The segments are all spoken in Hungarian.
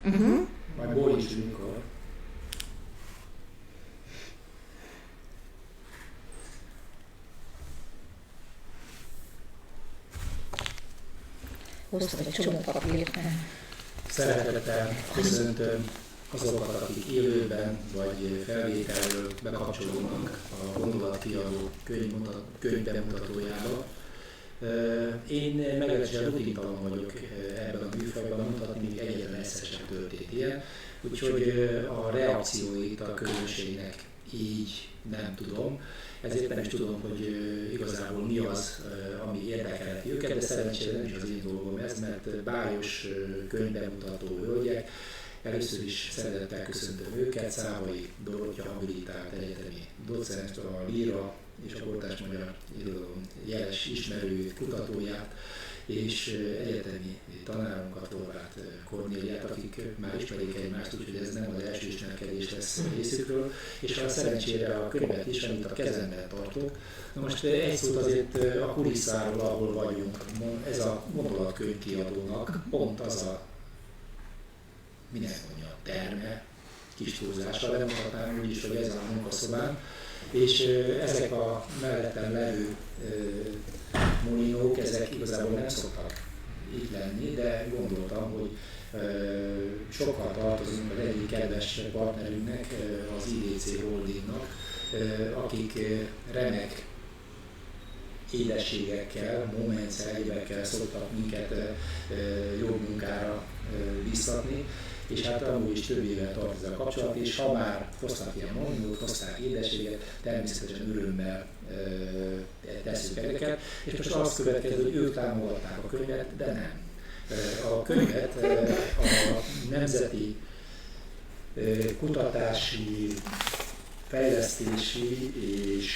Majd bólintsd, mikor. Hoztam egy csomó papírt. Szeretettel köszöntöm azokat, akik élőben vagy felvételről bekapcsolódnak a Gondolatkiadó könyvbemutatójába. Én meglehetősen rutintalan vagyok ebben a műfajban, mutatni még egyetlen egyszer sem történt ilyen, úgyhogy a reakcióit a közönségnek így nem tudom. Ezért nem is tudom, hogy igazából mi az, ami érdekelheti őket, de szerencsére nem is az én dolgom ez, mert bájos könyvbemutató hölgyek. Először is szeretettel köszöntöm őket, Szávai Dorottya habilitált egyetemi docens, a Líra és a kortárs magyar irodalom jeles ismerőjét, kutatóját, és egyetemi tanárunkat, Horváth Kornéliát, akik már ismerik egymást, úgyhogy ez nem az első ismerkedés lesz részükről, és a szerencsére a könyvet is, amit a kezemben tartok. Na most egy szót azért a kulisszáról, ahol vagyunk, ez a Gondolatkönyvkiadónak pont az a, minek mondja, a terme, kis túlzással, lemutatnám úgy is, hogy ez a munkaszobám, és ezek a mellettem levő molinók, ezek igazából nem szoktak így lenni, de gondoltam, hogy sokkal tartozunk az egyik kedves partnerünknek, az IDC Holdingnak, akik remek édességekkel, momentszeljévekkel szoktak minket jobb munkára biztatni, és hát amúgy is több éve tart ez a kapcsolat, és ha már hoztak ilyen molinót, hozták édességet, természetesen örömmel tesszük ezeket, és most azt következő, hogy ők támogatták a könyvet, de nem. A könyvet a Nemzeti Kutatási, Fejlesztési és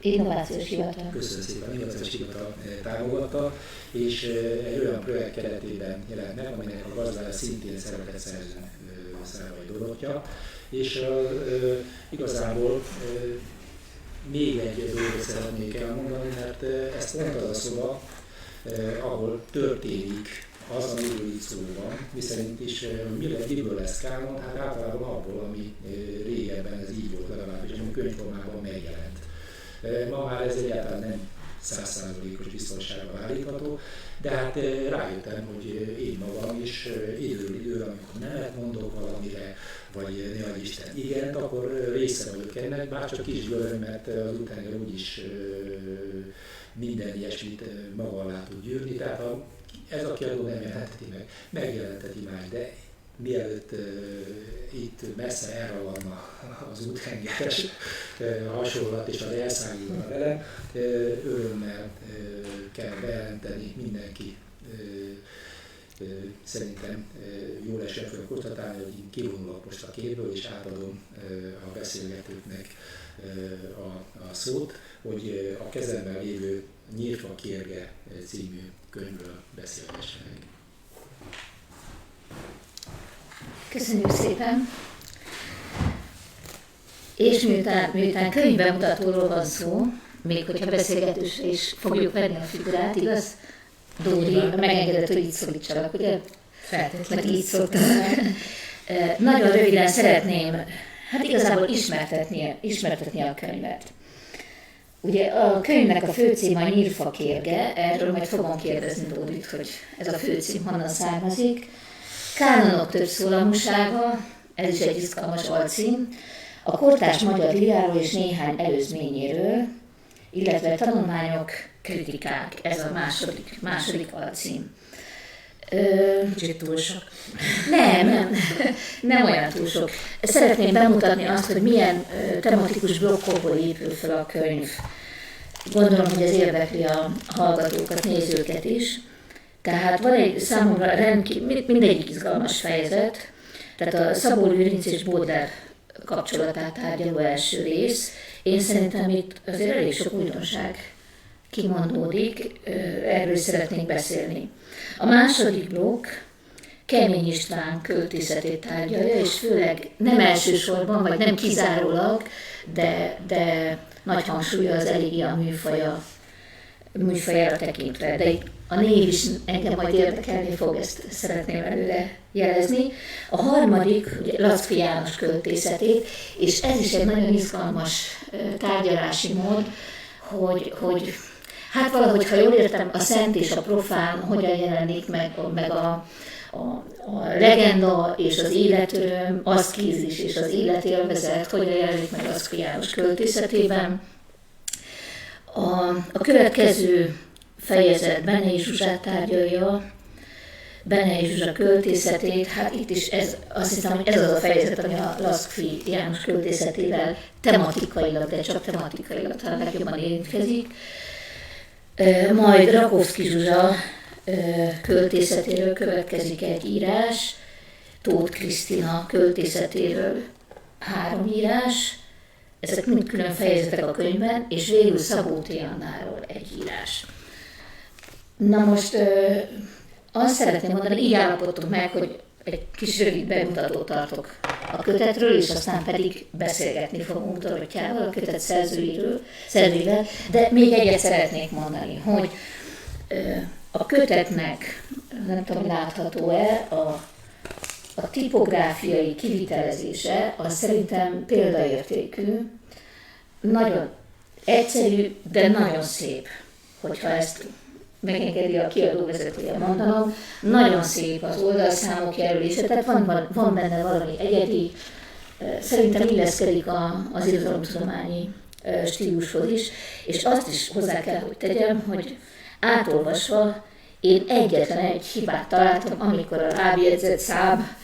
Innovációs Hivatal. Köszönöm szépen, Innovációs Hivatal támogatta, és egy olyan projekt keretében jelent meg, aminek a gazdája szintén szeretetszerző Szávai Dorottya, és igazából még egy dolgot szeretnék elmondani, mert ez pont az a szoba, ahol történik az, amiről itt szó van, miszerint is miből lesz kánon, hát általában abból, ami régebben ez így volt legalábbis, ami könyvformában megjelent. Ma már ez egyáltalán nem 100%-os biztonsággal állítható, de hát rájöttem, hogy én magam is időről időre, amikor nemet mondok valamire, vagy ne adj Isten igent, akkor része vagyok ennek, bár csak kis göröm, mert az utána úgyis minden ilyesmit maga alá tud gyűrni, tehát ez a kiadó nem jelentheti meg, megjelenteti már, de mielőtt itt messze elragadna az úthengeres hasonlat és az elszállítana vele, örömmel kell bejelenteni, mindenki szerintem jól esett fel konstatálni, hogy én kivonulok most a képből, és átadom a beszélgetőknek a szót, hogy a kezemben lévő Nyírfa Kérge című könyvről beszélgessenek. Köszönjük szépen! És miután könyvbemutatóról van szó, még hogyha beszélgetős is fogjuk venni a figurát, igaz? Dóri megengedett, hogy így szólítsalak, ugye? Feltétlenül így szóltam. Nagyon röviden szeretném, hát igazából ismertetni a könyvet. Ugye a könyvnek a főcíme a Nyírfa Kérge, erről majd fogom kérdezni Dórit, hogy ez a főcím honnan származik. Kánonok többszólamúsága, ez is egy izgalmas alcím, a kortárs magyar líráról és néhány előzményéről, illetve tanulmányok, kritikák, ez a második alcím. Kicsit túl sok. Nem olyan túl sok. Szeretném bemutatni azt, hogy milyen tematikus blokkokból épül fel a könyv. Gondolom, hogy ez érdekli a hallgatókat, nézőket is. Tehát van egy számomra mindegyik izgalmas fejezet, tehát a Szabó Lőrinc és Bóder kapcsolatát tárgyaló első rész. Én szerintem itt azért elég sok újdonság kimondódik, erről szeretnénk beszélni. A második blokk Kemény István költészetét tárgyalja, és főleg nem elsősorban, vagy nem kizárólag, de nagy hangsúlya az eléggé a műfajára tekintve. De itt a név is engem majd érdekelni fog, ezt szeretném előre jelezni. A harmadik, ugye Lackfi János költészetét, és ez is egy nagyon izgalmas tárgyalási mód, hogy hát valahogy, ha jól értem, a szent és a profán hogyan jelenik meg a legenda és az életöröm, aszkízis és az életélvezet, hogyan jelenik meg Lackfi János költészetében. A következő fejezet Benei Zsuzsát tárgyalja, Benei Zsuzsa költészetét, hát itt is azt hiszem, hogy ez az a fejezet, ami a Lackfi János költészetével tematikailag, de csak tematikailag talán legjobban érintkezik. Majd Rakovszky Zsuzsa költészetéről következik egy írás, Tóth Krisztina költészetéről 3 írás, ezek mind külön fejezetek a könyvben, és végül Szabóti Annáról egy írás. Na most azt szeretném mondani, így állapodtunk meg, hogy egy kis rövid bemutatót tartok a kötetről, és aztán pedig beszélgetni fogunk Dorottyával, a kötet szerzőivel, de még egyet szeretnék mondani, hogy a kötetnek, nem tudom, látható-e, a tipográfiai kivitelezése az szerintem példaértékű, nagyon egyszerű, de nagyon szép, hogyha ezt megengedi a kiadóvezetője mondanom. Nagyon szép az oldalszámok jelölése, tehát van benne valami egyedi, szerintem illeszkedik az irodalomtudományi stílushoz is, és azt is hozzá kell, hogy tegyem, hogy átolvasva én egyetlen egy hibát találtam, amikor a lábjegyzett szám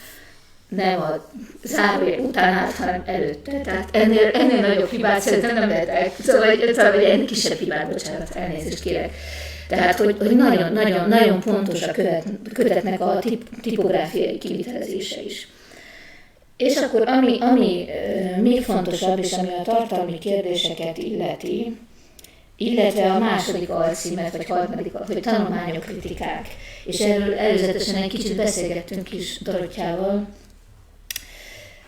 nem a zárójel után állt, hanem előtte. Tehát ennél nagyobb hibát szerintem nem lehet szóval egy kisebb hibát, bocsánat, elnézést kérek. Tehát, hogy nagyon pontos a kötetnek a tipográfiai kivitelezése is. És akkor ami még fontosabb, és ami a tartalmi kérdéseket illeti, illetve a második alcímet, vagy harmadik, hogy tanulmányok, kritikák. És erről előzetesen egy kicsit beszélgettünk is Dorottyával,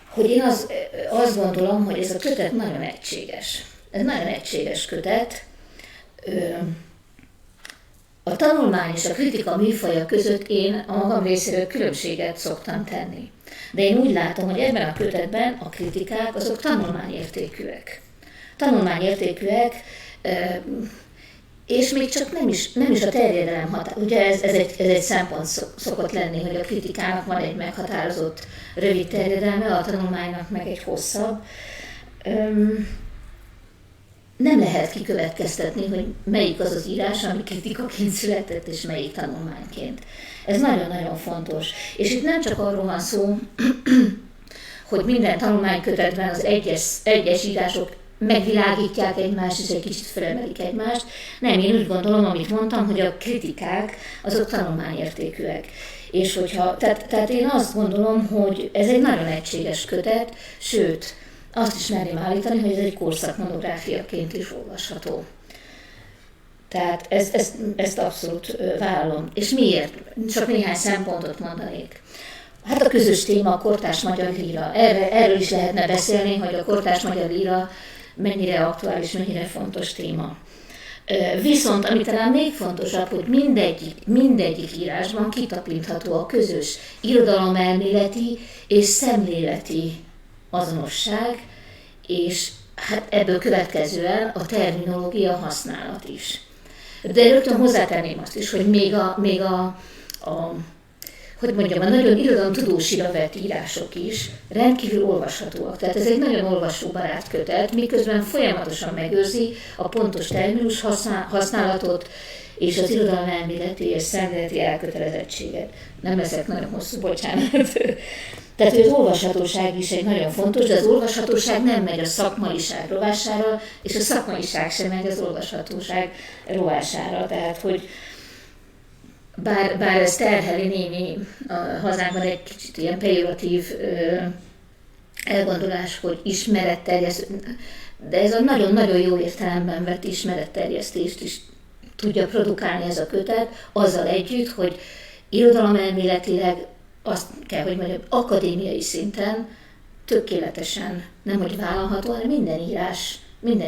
hogy én azt gondolom, hogy ez a kötet nagyon egységes. Ez nagyon egységes kötet. A tanulmány és a kritika műfaja között én a magam részéről különbséget szoktam tenni. De én úgy látom, hogy ebben a kötetben a kritikák azok tanulmányértékűek. Tanulmányértékűek, és még csak nem is a terjedelem határ. Ugye ez egy szempont szokott lenni, hogy a kritikának van egy meghatározott rövid terjedelme, a tanulmánynak meg egy hosszabb. Nem lehet kikövetkeztetni, hogy melyik az az írás, ami kritikaként született, és melyik tanulmányként. Ez nagyon-nagyon fontos. És itt nem csak arról van szó, hogy minden tanulmánykötetben az egyes írások megvilágítják egymást, és egy kicsit felemelik egymást. Nem, én úgy gondolom, amit mondtam, hogy a kritikák azok tanulmányértékűek. És tehát én azt gondolom, hogy ez egy nagyon egységes kötet, sőt, azt is merném állítani, hogy ez egy korszakmonográfiaként is olvasható. Tehát ezt abszolút vállalom. És miért? Csak néhány szempontot mondanék. Hát a közös téma a kortárs magyar líra. Erről is lehetne beszélni, hogy a kortárs magyar líra mennyire aktuális, mennyire fontos téma. Viszont, ami talán még fontosabb, hogy mindegyik írásban kitapintható a közös irodalomelméleti és szemléleti azonosság, és hát ebből következően a terminológia használat is. De rögtön hozzátenném azt is, hogy még a nagyon irodalomtudósira vett írások is rendkívül olvashatóak. Tehát ez egy nagyon olvasóbarát kötet, miközben folyamatosan megőrzi a pontos terminus használatot és az irodalomelméleti és szemléleti elkötelezettséget. Nem leszek nagyon hosszú, bocsánat. Tehát az olvashatóság is egy nagyon fontos, de az olvashatóság nem megy a szakmaiság rovására, és a szakmaiság sem megy az olvashatóság rovására. Tehát, hogy bár ez terheli némi a hazánkban egy kicsit ilyen pejoratív elgondolás, hogy ismeretterjesztő, de ez a nagyon-nagyon jó értelemben vett ismeretterjesztést is tudja produkálni ez a kötet, azzal együtt, hogy irodalomelméletileg azt kell, hogy mondjam, akadémiai szinten tökéletesen, nemhogy vállalható, hanem minden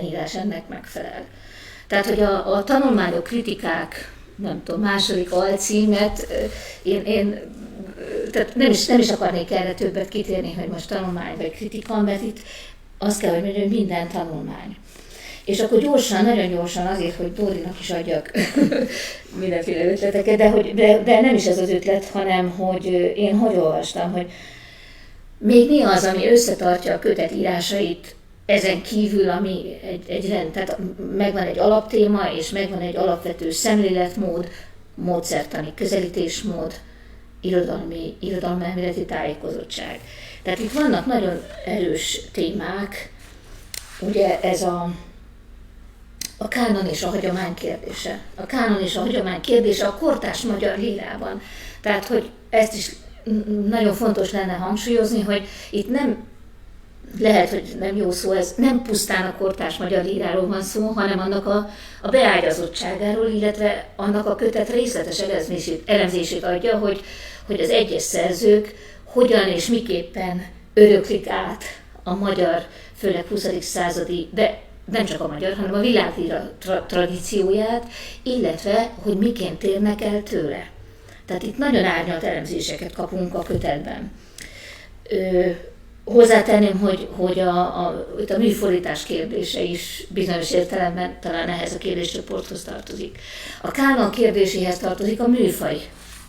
írás ennek megfelel. Tehát, hogy a tanulmányok, kritikák nem tudom, második alcímet, én tehát nem is akarnék erre többet kitérni, hogy most tanulmány vagy kritika, mert itt azt kell, hogy mondjam, hogy minden tanulmány. És akkor gyorsan, nagyon gyorsan azért, hogy Dórinak is adjak mindenféle ötleteket, de nem is ez az ötlet, hanem hogy én hogy olvastam, hogy még mi az, ami összetartja a kötet írásait, ezen kívül, ami egy rend, tehát megvan egy alaptéma, és megvan egy alapvető szemléletmód, módszertani közelítésmód, irodalmelméleti tájékozottság. Tehát itt vannak nagyon erős témák, ugye ez a kánon és a hagyomány kérdése. A kánon és a hagyomány kérdése a kortárs magyar lírában. Tehát, hogy ezt is nagyon fontos lenne hangsúlyozni, hogy itt nem lehet, hogy nem jó szó ez, nem pusztán a kortárs magyar líráról van szó, hanem annak a beágyazottságáról, illetve annak a kötet részletes elemzését adja, hogy az egyes szerzők hogyan és miképpen öröklik át a magyar, főleg 20. századi, de nem csak a magyar, hanem a világlíra tradícióját, illetve, hogy miként térnek el tőle. Tehát itt nagyon árnyalt elemzéseket kapunk a kötetben. Hozzátenném, hogy a műfordítás kérdése is bizonyos értelemben talán ehhez a kérdéscsoporthoz tartozik. A kánon kérdéséhez tartozik a műfaj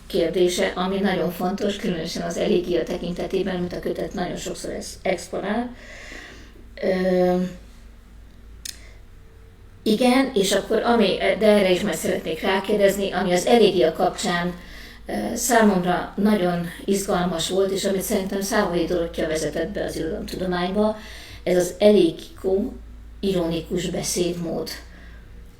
kérdése, ami nagyon fontos, különösen az elégia tekintetében, amit a kötet nagyon sokszor exponál. Igen, és akkor de erre is meg szeretnék rákérdezni, ami az elégia kapcsán számomra nagyon izgalmas volt, és amit szerintem Szávai Dorottya vezetett be az irodalomtudományba, ez az elégikó ironikus beszédmód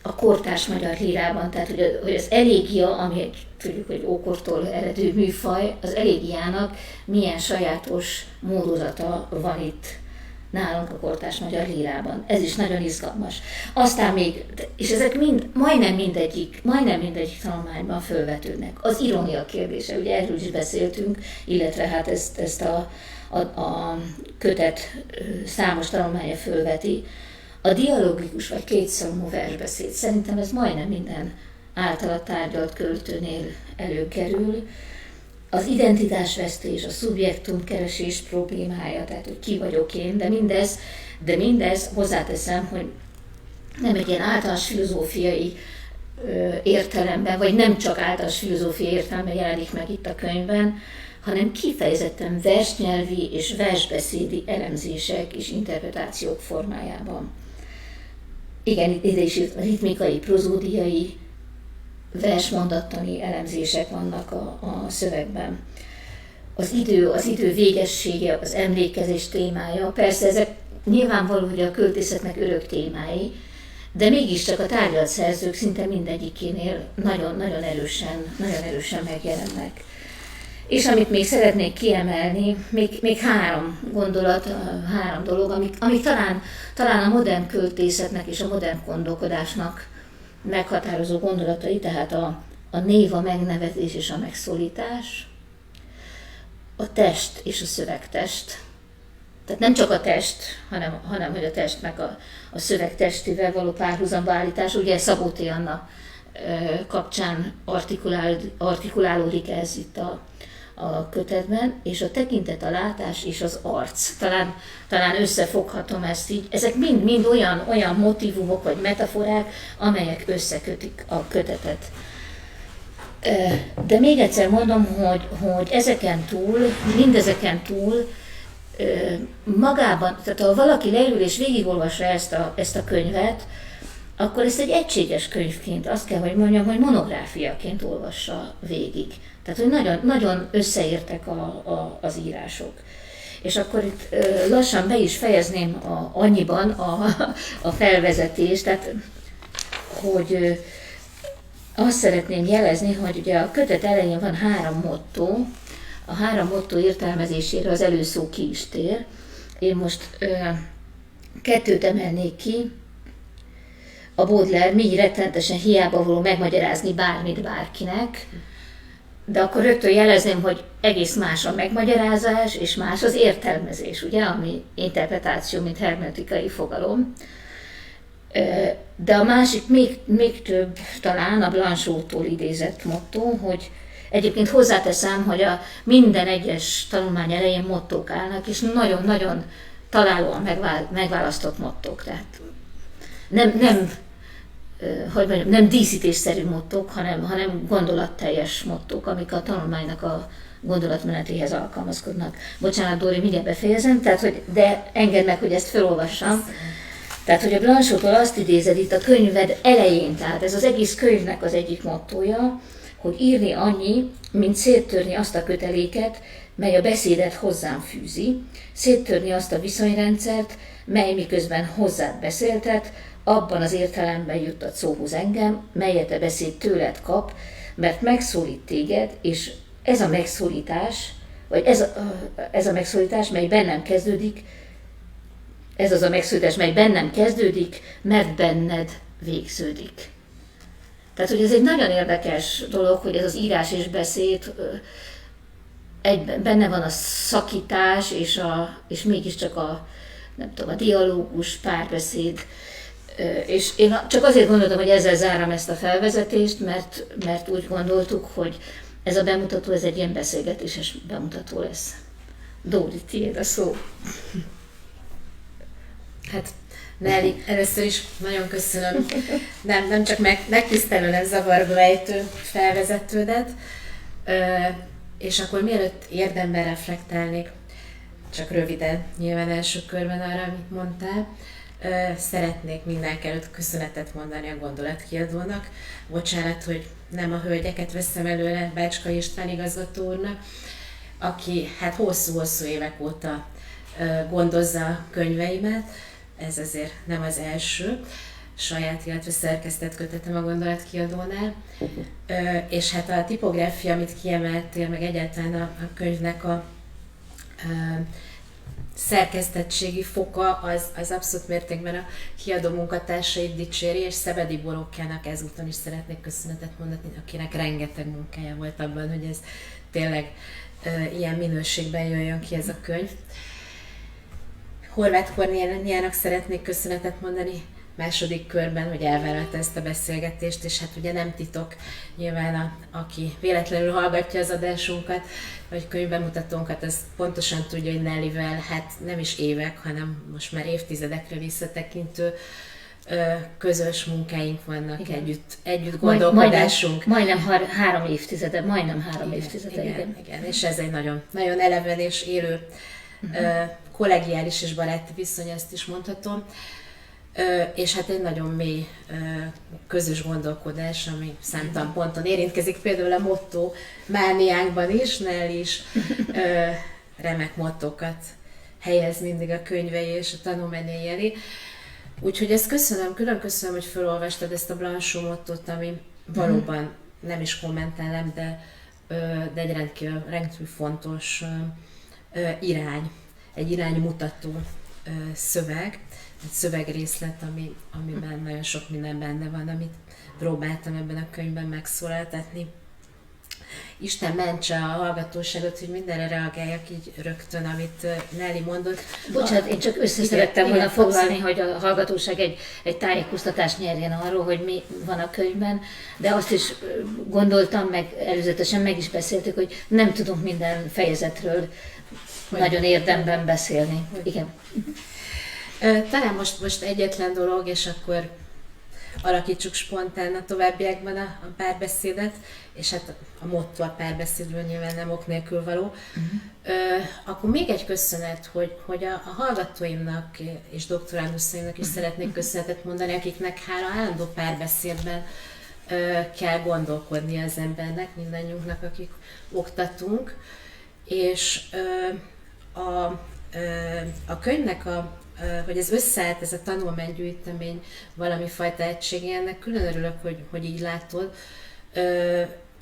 a kortárs magyar lírában. Tehát, hogy az elégia, ami tudjuk, hogy ókortól eredő műfaj, az elégiának milyen sajátos módozata van itt nálunk a kortárs magyar lírában. Ez is nagyon izgalmas. Aztán még, és ezek majdnem mindegyik tanulmányban fölvetődnek. Az irónia kérdése, ugye erről is beszéltünk, illetve hát ezt a kötet számos tanulmánya fölveti. A dialogikus vagy kétszólamú versbeszéd, szerintem ez majdnem minden általa tárgyalt költőnél előkerül. Az identitásvesztés, a szubjektumkeresés problémája, tehát hogy ki vagyok én, de mindez hozzáteszem, hogy nem egy ilyen általános filozófiai értelemben, vagy nem csak általános filozófiai értelemben jelenik meg itt a könyvben, hanem kifejezetten versnyelvi és versbeszédi elemzések és interpretációk formájában. Igen, ide is ritmikai, prozódiai, versmondattani elemzések vannak a szövegben. Az idő végessége, az emlékezés témája, persze ezek nyilvánvaló, hogy a költészetnek örök témái, de mégiscsak a tárgyalt szerzők szinte mindegyikénél nagyon erősen megjelennek. És amit még szeretnék kiemelni, még három gondolat, három dolog, amik talán a modern költészetnek és a modern gondolkodásnak meghatározó gondolatai, tehát a név, a megnevezés és a megszólítás, a test és a szövegtest. Tehát nem csak a test, hanem hogy a testnek a szöveg testével való párhuzamba állítás. Ugye Szabó T. Anna kapcsán artikulálódik ez itt a kötetben, és a tekintet, a látás és az arc. Talán összefoghatom ezt így. Ezek mind olyan motívumok vagy metaforák, amelyek összekötik a kötetet. De még egyszer mondom, hogy mindezeken túl magában, tehát ha valaki leül és végigolvassa ezt a könyvet, akkor ezt egy egységes könyvként, azt kell, hogy mondjam, hogy monográfiaként olvassa végig. Tehát, hogy nagyon, nagyon összeértek az írások. És akkor itt lassan be is fejezném annyiban a felvezetést, tehát, hogy azt szeretném jelezni, hogy ugye a kötet elején van 3 motto, a 3 motto értelmezésére az előszó ki is tér. Én most 2 emelnék ki. A Baudelaire, mi rettentesen hiába való megmagyarázni bármit bárkinek, de akkor rögtön jelezném, hogy egész más a megmagyarázás, és más az értelmezés, ugye, ami interpretáció, mint hermeneutikai fogalom. De a másik még több talán a Blanchot-tól idézett motto, hogy egyébként hozzáteszem, hogy minden egyes tanulmány elején mottók állnak, és nagyon-nagyon találóan megválasztott mottók. Tehát nem díszítésszerű mottók, hanem gondolatteljes mottók, amik a tanulmánynak a gondolatmenetéhez alkalmazkodnak. Bocsánat, Dóri, mindjárt befejezem, de engedd meg, hogy ezt felolvassam. Tehát, hogy a Blanchottól azt idézed itt a könyved elején, tehát ez az egész könyvnek az egyik mottója, hogy írni annyi, mint széttörni azt a köteléket, mely a beszédet hozzám fűzi, széttörni azt a viszonyrendszert, mely miközben hozzád beszéltet, abban az értelemben juttat szóhoz engem, melyet a beszéd tőled kap, mert megszólít téged, és ez a megszólítás, vagy ez a megszólítás, mely bennem kezdődik, ez az a megszólítás, mely bennem kezdődik, mert benned végződik. Tehát, hogy ez egy nagyon érdekes dolog, hogy ez az írás és beszéd, benne van a szakítás, és mégiscsak a dialógus, párbeszéd. És én csak azért gondoltam, hogy ezzel zárom ezt a felvezetést, mert úgy gondoltuk, hogy ez a bemutató, ez egy ilyen beszélgetéses bemutató lesz. Dóri, tiéd a szó. Hát, Nelly, először is nagyon köszönöm. Nem csak megtisztelő, nem zavarba ejtő felvezetődet. És akkor mielőtt érdemben reflektálnék, csak röviden, nyilván első körben arra, amit mondtál, szeretnék mindenkelőtt köszönetet mondani a Gondolatkiadónak. Bocsánat, hogy nem a hölgyeket veszem előle, Bácskai István igazgató úrnak, aki hát hosszú-hosszú évek óta gondozza a könyveimet. Ez azért nem az első saját, illetve szerkesztett kötetem a Gondolatkiadónál. És hát a tipográfia, amit kiemeltél, meg egyáltalán a könyvnek a szerkesztettségi foka, az abszolút mértékben a kiadó munkatársait dicséri, és Szebedi Borókjának ezúton is szeretnék köszönetet mondani, akinek rengeteg munkája volt abban, hogy ez tényleg ilyen minőségben jöjjön ki ez a könyv. Horváth Kornéliának szeretnék köszönetet mondani második körben, hogy elvállalta ezt a beszélgetést, és hát ugye nem titok, nyilván aki véletlenül hallgatja az adásunkat, vagy könyvbemutatónkat, az pontosan tudja, hogy Nellyvel hát nem is évek, hanem most már évtizedekre visszatekintő közös munkáink vannak, együtt gondolkodásunk. Majdnem 3 évtizede, igen. És ez egy nagyon, nagyon eleven és élő kollegiális és baráti viszony, ezt is mondhatom. És hát egy nagyon mély közös gondolkodás, ami számtalan ponton érintkezik, például a motto mániánkban is, Nelly is remek mottókat helyez mindig a könyvei és a tanulmányai elé. Úgyhogy ezt köszönöm, külön köszönöm, hogy felolvastad ezt a Blanchot mottót, ami valóban nem is kommentálem, de egy rendkívül fontos irány, egy iránymutató szöveg, egy szövegrészlet, amiben nagyon sok minden benne van, amit próbáltam ebben a könyvben megszólaltatni. Isten mentse a hallgatóságot, hogy mindenre reagáljak így rögtön, amit Nelly mondott. Bocsánat, én csak szerettem volna foglalni, hogy a hallgatóság egy tájékoztatást nyerjen arról, hogy mi van a könyvben, de azt is gondoltam, meg előzetesen meg is beszéltük, hogy nem tudunk minden fejezetről nagyon érdemben beszélni. Igen. Talán most egyetlen dolog, és akkor alakítsuk spontán a továbbiakban a párbeszédet, és hát a motto a párbeszédről nyilván nem ok nélkül való. Akkor még egy köszönet, hogy a hallgatóimnak és doktoranduszaimnak is szeretnék köszönetet mondani, akiknek hála állandó párbeszédben kell gondolkodni az embernek, mindannyiunknak, akik oktatunk, és a könyvnek hogy ez összeállt, ez a tanulmánygyűjtemény valami fajta egységé, ennek külön örülök, hogy így látod.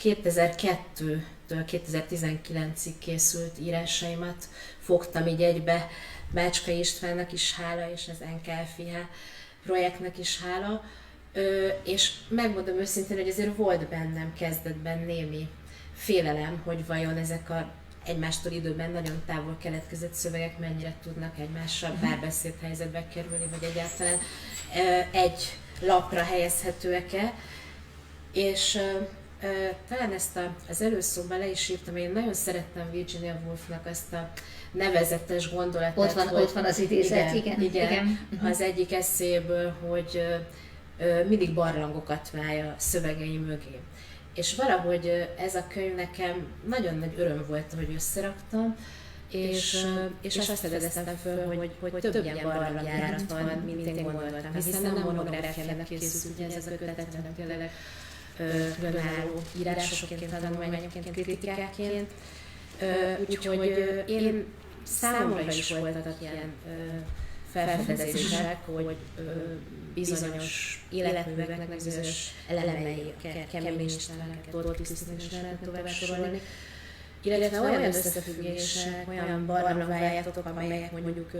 2002-től 2019-ig készült írásaimat fogtam így egybe, Bácskai Istvánnak is hála, és az NKFIH projektnek is hála, és megmondom őszintén, hogy azért volt bennem kezdetben némi félelem, hogy vajon ezek a egymástól időben nagyon távol keletkezett szövegek mennyire tudnak egymással párbeszéd helyzetbe kerülni, vagy egyáltalán egy lapra helyezhetőek-e. És talán ezt az előszóban le is írtam, én nagyon szerettem Virginia Woolfnak azt a nevezetes gondolatot. Ott van az idézet, igen. Az egyik eszéből, hogy mindig barlangokat válj a szövegei mögé. És valahogy ez a könyv nekem nagyon nagy öröm volt, hogy összeraktam, és azt fedeztem föl, hogy több ilyen barlangjárat van, mint én gondoltam, hiszen nem monográfiának készült ez a kötet, hanem tényleg különálló írásokként, tanulmányokként, kritikáként. Úgyhogy én számomra is voltak ilyen felfedezések, hogy bizonyos életműveknek bizonyos elemei, Camus Istennek, Tóth Krisztinek is lehet tovább sorolni, illetve olyan összefüggések, olyan barlangvájátok, amelyek mondjuk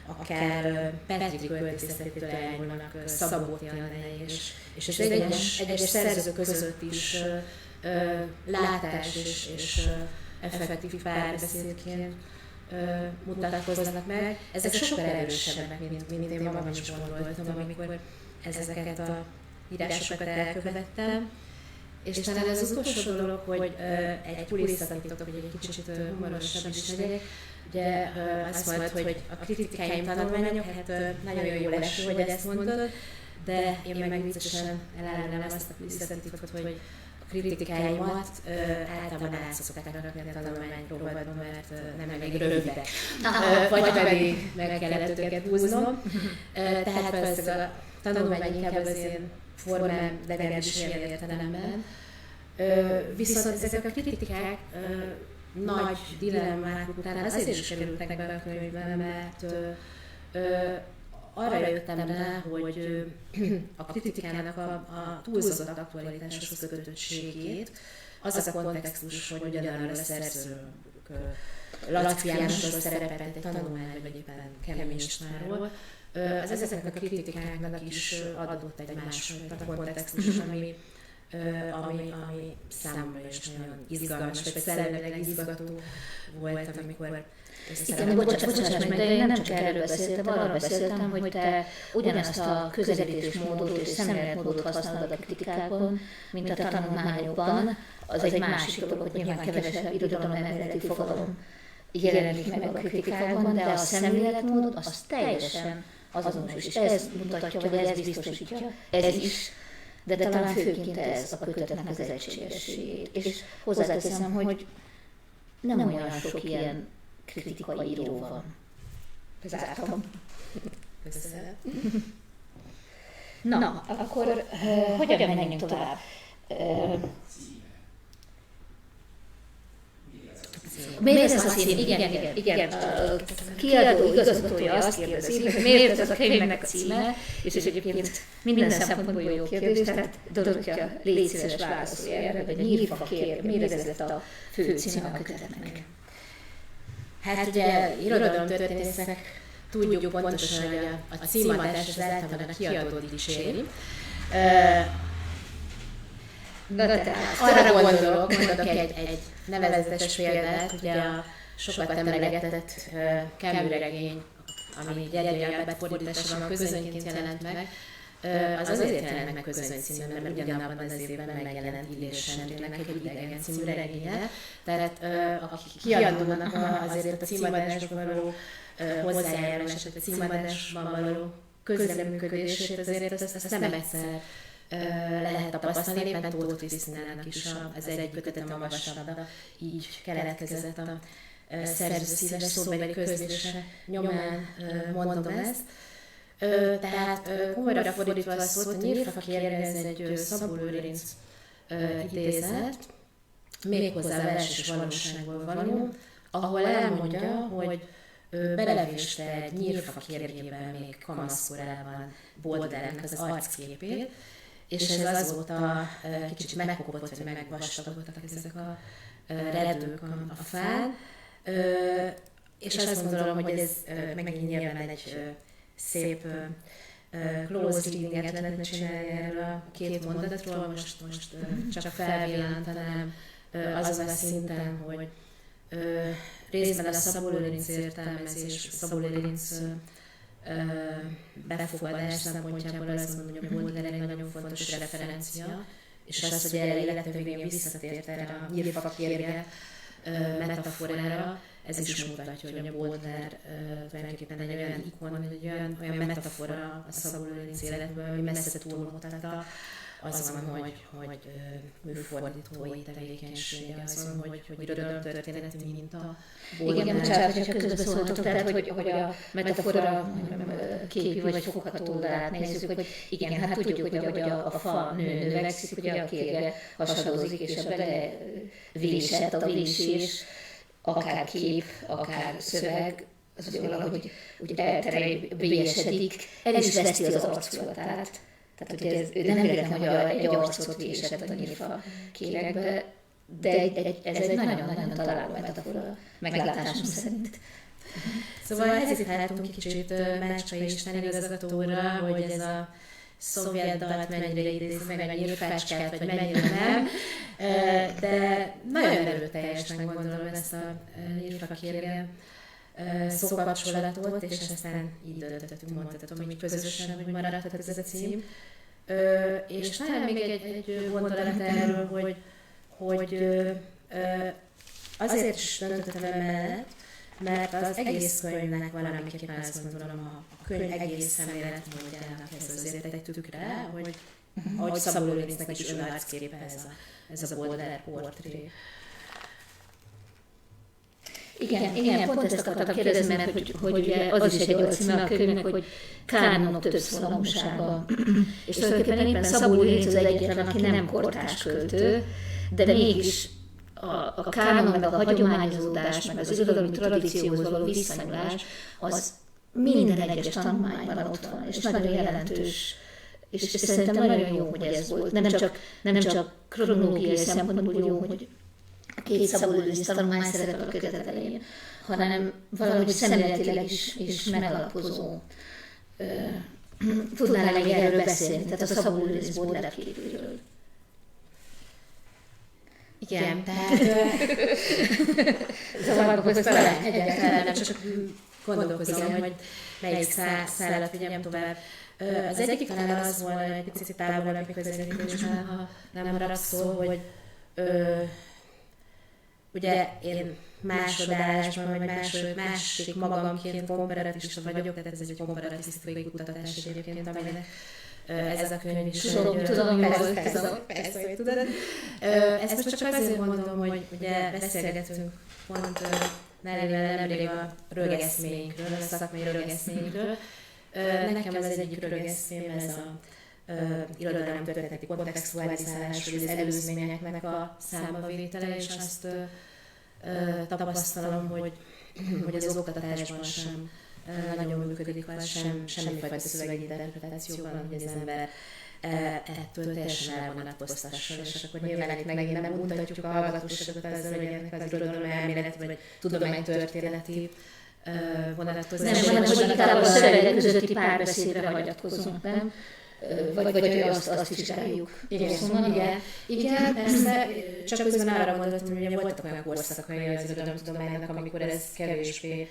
akár Petri költészetétől elnyúlnak Szabó Tihanei és az egyes szerzők között is látás és effektív párbeszédként mutatkoznak meg. Ezek sokkal erősebbek, mint én magam is gondoltam, amikor ezeket a írásokat elkövettem. És talán ez az utolsó dolog, hogy egy kulisszatitok, hogy egy kicsit humorosabb is legyek. Ugye azt mondod, hogy a kritikáim, tanulmányok, hát nagyon jól eső, hogy ezt mondod, de én meg viccesen elárulnám azt a kulisszatitkot, hogy a kritikáimat általában át szokták rakni a tanulmányrovatban, mert nem elég rövidek. Vagy pedig meg kellett őket húznom. Tehát persze a tanulmány inkább az én formám, legalábbis ilyen értelemben. Viszont ezek a kritikák nagy dilemmák után azért is kerültek be a könyvben, mert arra jöttem rá, hogy a kritikának a túlzott aktualitáshoz kötöttségét, az a kontextus, hogy ugyanarra a szerzőről, Lackfi Jánosról szerepelt egy tanulmány, vagy éppen Camus Istvánról, az ezeknek a kritikáknak is adott egy másfajta kontextus, ami számomra is nagyon izgalmas, vagy szellemileg izgató volt, amikor igen, bocsánat meg, de én nem csak erről beszéltem, arra beszéltem, hogy te ugyanazt a közelítésmódot és szemléletmódot használod a kritikákon, mint a tanulmányokban. Az egy másik dolog, hogy nyilván kevesebb irodalomeredeti fogalom jelenik meg a kritikákban, de a szemléletmódod az teljesen azonos, és ez mutatja, vagy ez biztosítja, ez is, de talán főként ez a kötetnek az egységességét. És hozzáteszem, hogy nem olyan sok ilyen kritikai író van. Zártam. Köszönöm. Na, akkor hogyan menjünk tovább? Miért ez a cím? Igen. A kiadó igazgatója azt kérdezi, hogy miért ez a könyvnek a címe, és egyébként minden szempontból jó kérdés, tehát Dorottya, légy szíves válaszolj erre, vagy nyírfa kér, miért ez lett a fő címe a kötetnek? Hát ugye irodalomtörténészek tudjuk pontosan, hogy a címadás az általában a kiadót dicséri. Arra gondolok, mondok egy nevezetes példát, ugye a sokat emlegetett Camus regény, ami Gyergyi Albert fordításában közönyként jelent meg, az azért jelent meg közönycímben, mert ugyanabban az évben megjelent Illés Endrének egy Idegen című regénye. Tehát a kiadónak azért a címadásban való hozzájárulását, a címadásban való közreműködését azért azt nem egyszer lehet tapasztalni, éppen Tóth Krisztinának is az egy kötetem olvasata így keletkezett a szerző szíves szóbeli közlése nyomán mondom ezt. Tehát komolyra fordítva a szót, a nyírfa kérje, ez egy Szabó Lőrinc idézet, méghozzá vers és valóságból való, ahol elmondja, hogy belevéste egy nyírfa kérjében még kamaszkorában Baudelairenek az arcképét, és ez azóta kicsit megkopott, vagy megvastagodtak ezek a redők a fán, és azt gondolom, hogy ez megint nyilván egy szép close readinget lehetne csinálni erről a két mondatról, most csak felvillantanám azon a szinten, hogy részben a Szabó Lőrinc értelmezés, Szabó Lőrinc befogadás szempontjából azt mondom, hogy Baudelaire egy nagyon fontos referencia, és az, hogy erre élete végén visszatért erre a nyírfakérge metaforára, ez is mutatja, hogy a Baudelaire tulajdonképpen egy olyan ikon, egy olyan metafora a Szabó Lőrinc életből, ami messze túlmutatta azon, hogy műfordítói tevékenysége, azon, hogy irodalomtörténeti minta. Igen, bocsánat, hogyha közbeszóltok, tehát hogy a metafora képi vagy fogható oldalát nézzük, hogy igen, hát tudjuk, hogy ahogy a fa növekszik, ugye a kérge hasadozik, és a belevésett, a vésés, akár kép, akár szöveg, az ugye valahogy úgy elterelbélyesedik, el is veszti az arculatát. Tehát ugye ő nem véletlen, hogy egy arcot vésett a nyírfa kéregbe, de ez egy nagyon-nagyon találó metafora meglátásom szerint. Szóval hezitáltunk kicsit Mácskai István igazgatóra, hogy ez a szovjet dalt mennyire idézi meg a nyírfácskát, vagy mennyire nem, de nagyon erőteljesnek gondolom ezt a nyírfakérge szókapcsolatot, és aztán így döntöttünk, mondhatom, hogy közösen, hogy maradhat ez a cím. És talán még egy gondolat erről, hogy azért is döntöttem emellett, mert az egész könyvnek valamiképpen azt gondolom, a könyv egész szemléletmódjának ez azért egy tükre, hogy ahogy Szabó Lőrincnek is önarcképe ez a Baudelaire portré. Igen, pont ezt akartam kérdezni, mert hogy ugye az is egy alcíme a könyvnek, hogy kánonok többszólamúsága. És tulajdonképpen éppen Szabó Lőrinc az egyetlen, aki nem kortárs költő, de mégis a kánon, meg a hagyományozódás, meg az irodalmi tradícióhoz való visszanyúlás, az minden egyes tanulmányban ott van, és nagyon jelentős. És szerintem nagyon jó, hogy ez volt. Nem csak kronológiai szempontból jó, hogy a két Szabó Lőrinc tanulmány szerepel a kötet elején, hanem valahogy szemléletileg is megalapozó. Tudnál még erről beszélni, tehát a Szabó Lőrinc Baudelaire képéről. Igen, tehát zavarba talán egyáltalán nem csak gondolkozom, hogy melyik szállat vigyem tovább. Az egyik talán az volna, hogy egy picit távolabb közelítés, ha nem haragszol, hogy ugye én másodállásban, vagy másik magamként komparatista vagyok, tehát ez egy komparatisztikai kutatás egyébként, aminek ez a könyv is. Tudom, persze, hogy tudod. Ezt most csak azért mondom, hogy ugye beszélgetünk pont Nellivel nemrég a rögeszméinkről, a szakmai rögeszméinkről. Nekem ez egyik rögeszmém, ez a irodalomtörténeti kontextualizálás, vagy az előzményeknek a számbavétele, és azt tapasztalom, hogy az oktatásban sem nagyon működik, vagy semmifajta szöveginterpretációban, hogy az ember ettől teljesen elvonatkoztasson, és akkor nyilván itt megint nem mutatjuk a hallgatóságot azzal, hogy ennek az irodalom elméleti, vagy tudománytörténeti vonatkozás. Nem, hogy inkább a szövegek közötti párbeszédre hagyatkozunk, nem? Vagy hogy azt vizsgáljuk. Igen, persze, csak közben arra mondhatom, hogy voltak olyan korszakai az irodalomtudománynak, amikor ez kevésbé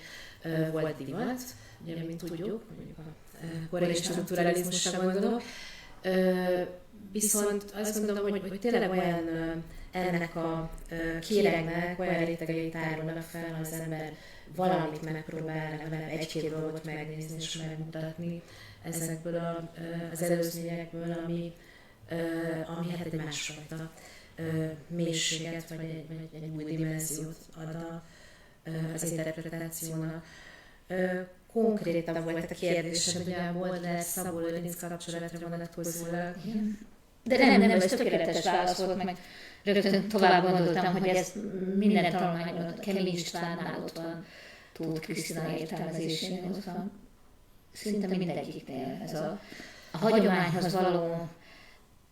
volt divat, ugye, mint tudjuk, mondjuk a korai strukturalizmusra gondolok. Viszont azt gondolom, hogy tényleg olyan ennek a kéregnek olyan rétegei tárulnak fel, az ember valamit megpróbál, legalább egy-két dolgot megnézni és megmutatni ezekből az előzményekből, ami hát egy másfajta mélységet, vagy egy új dimenziót ad az interpretációnak. Konkrétan volt a kérdésed, ugye a Baudelaire Szabó Lőrinc kapcsolatra vonatkozólag. De nem, ez tökéletes válasz volt, meg rögtön tovább gondoltam, hogy ez minden tanulmányban, Kemény Istvánnál ott van, Tóth Krisztina értelmezésénél ott van. Szinte mindegyiknél ez a hagyományhoz való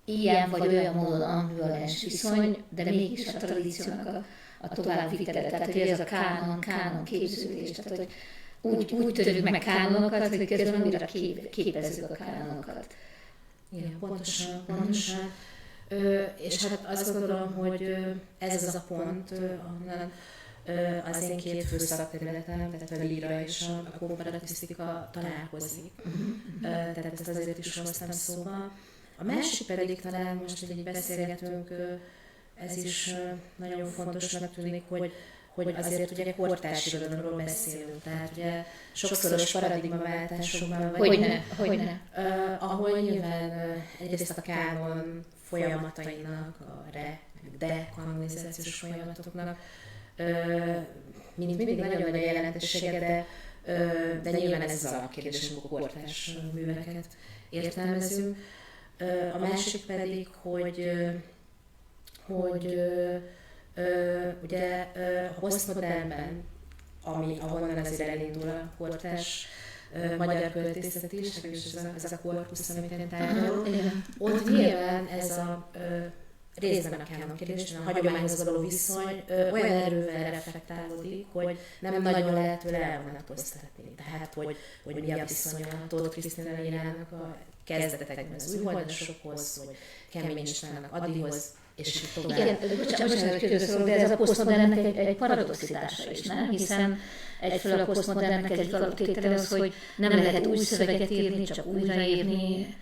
ilyen vagy olyan módon ambivalens viszony, de mégis a tradíciónak a továbbvitele. Tehát, hogy ez a kánon képződés, tehát, hogy úgy törjük meg kánonokat, hogy közben újra képezzük a kánonokat. Igen, pontosan. És hát azt gondolom, hogy ez az a pont, ahonnan az én két fő szakterületem, tehát a líra és a komparatisztika találkozik. Tehát ezt azért is hoztam szóba. A másik pedig talán most, hogy így beszélgetünk, ez is nagyon fontosnak tűnik, hogy azért ugye kortárs irodalomról beszélünk, tehát ugye sokszoros paradigmaváltásokban vagyunk, ahol nyilván egyrészt a kánon folyamatainak, a dekanonizációs folyamatoknak mint mindig nagyon nagy a jelentősége, de nyilván ez az alapkérdés, amikor kortárs műveket értelmezünk. A másik pedig, hogy ugye a posztmodernben, ahonnan azért elindul a kortárs magyar költészet is, és ez a korpusz, amit én tárgyalok, ott nyilván ez a részben a kánon kérdés, a hagyományhoz való viszony olyan erővel reflektálódik, hogy nem nagyon lehet tőle elvonatkoztatni. Tehát, hogy mi a viszony a Tóth Krisztina írának a kezdetekben az újholdasokhoz, hogy Kemény Istvánnak Adihoz, és így tovább. Igen, bocsánat, hogy közösszorok, de ez a posztmodernnek egy paradoxitása is, nem? Hiszen egyfelől a posztmodernnek egy alaptétele az, hogy nem lehet új szöveget írni, csak újraírni,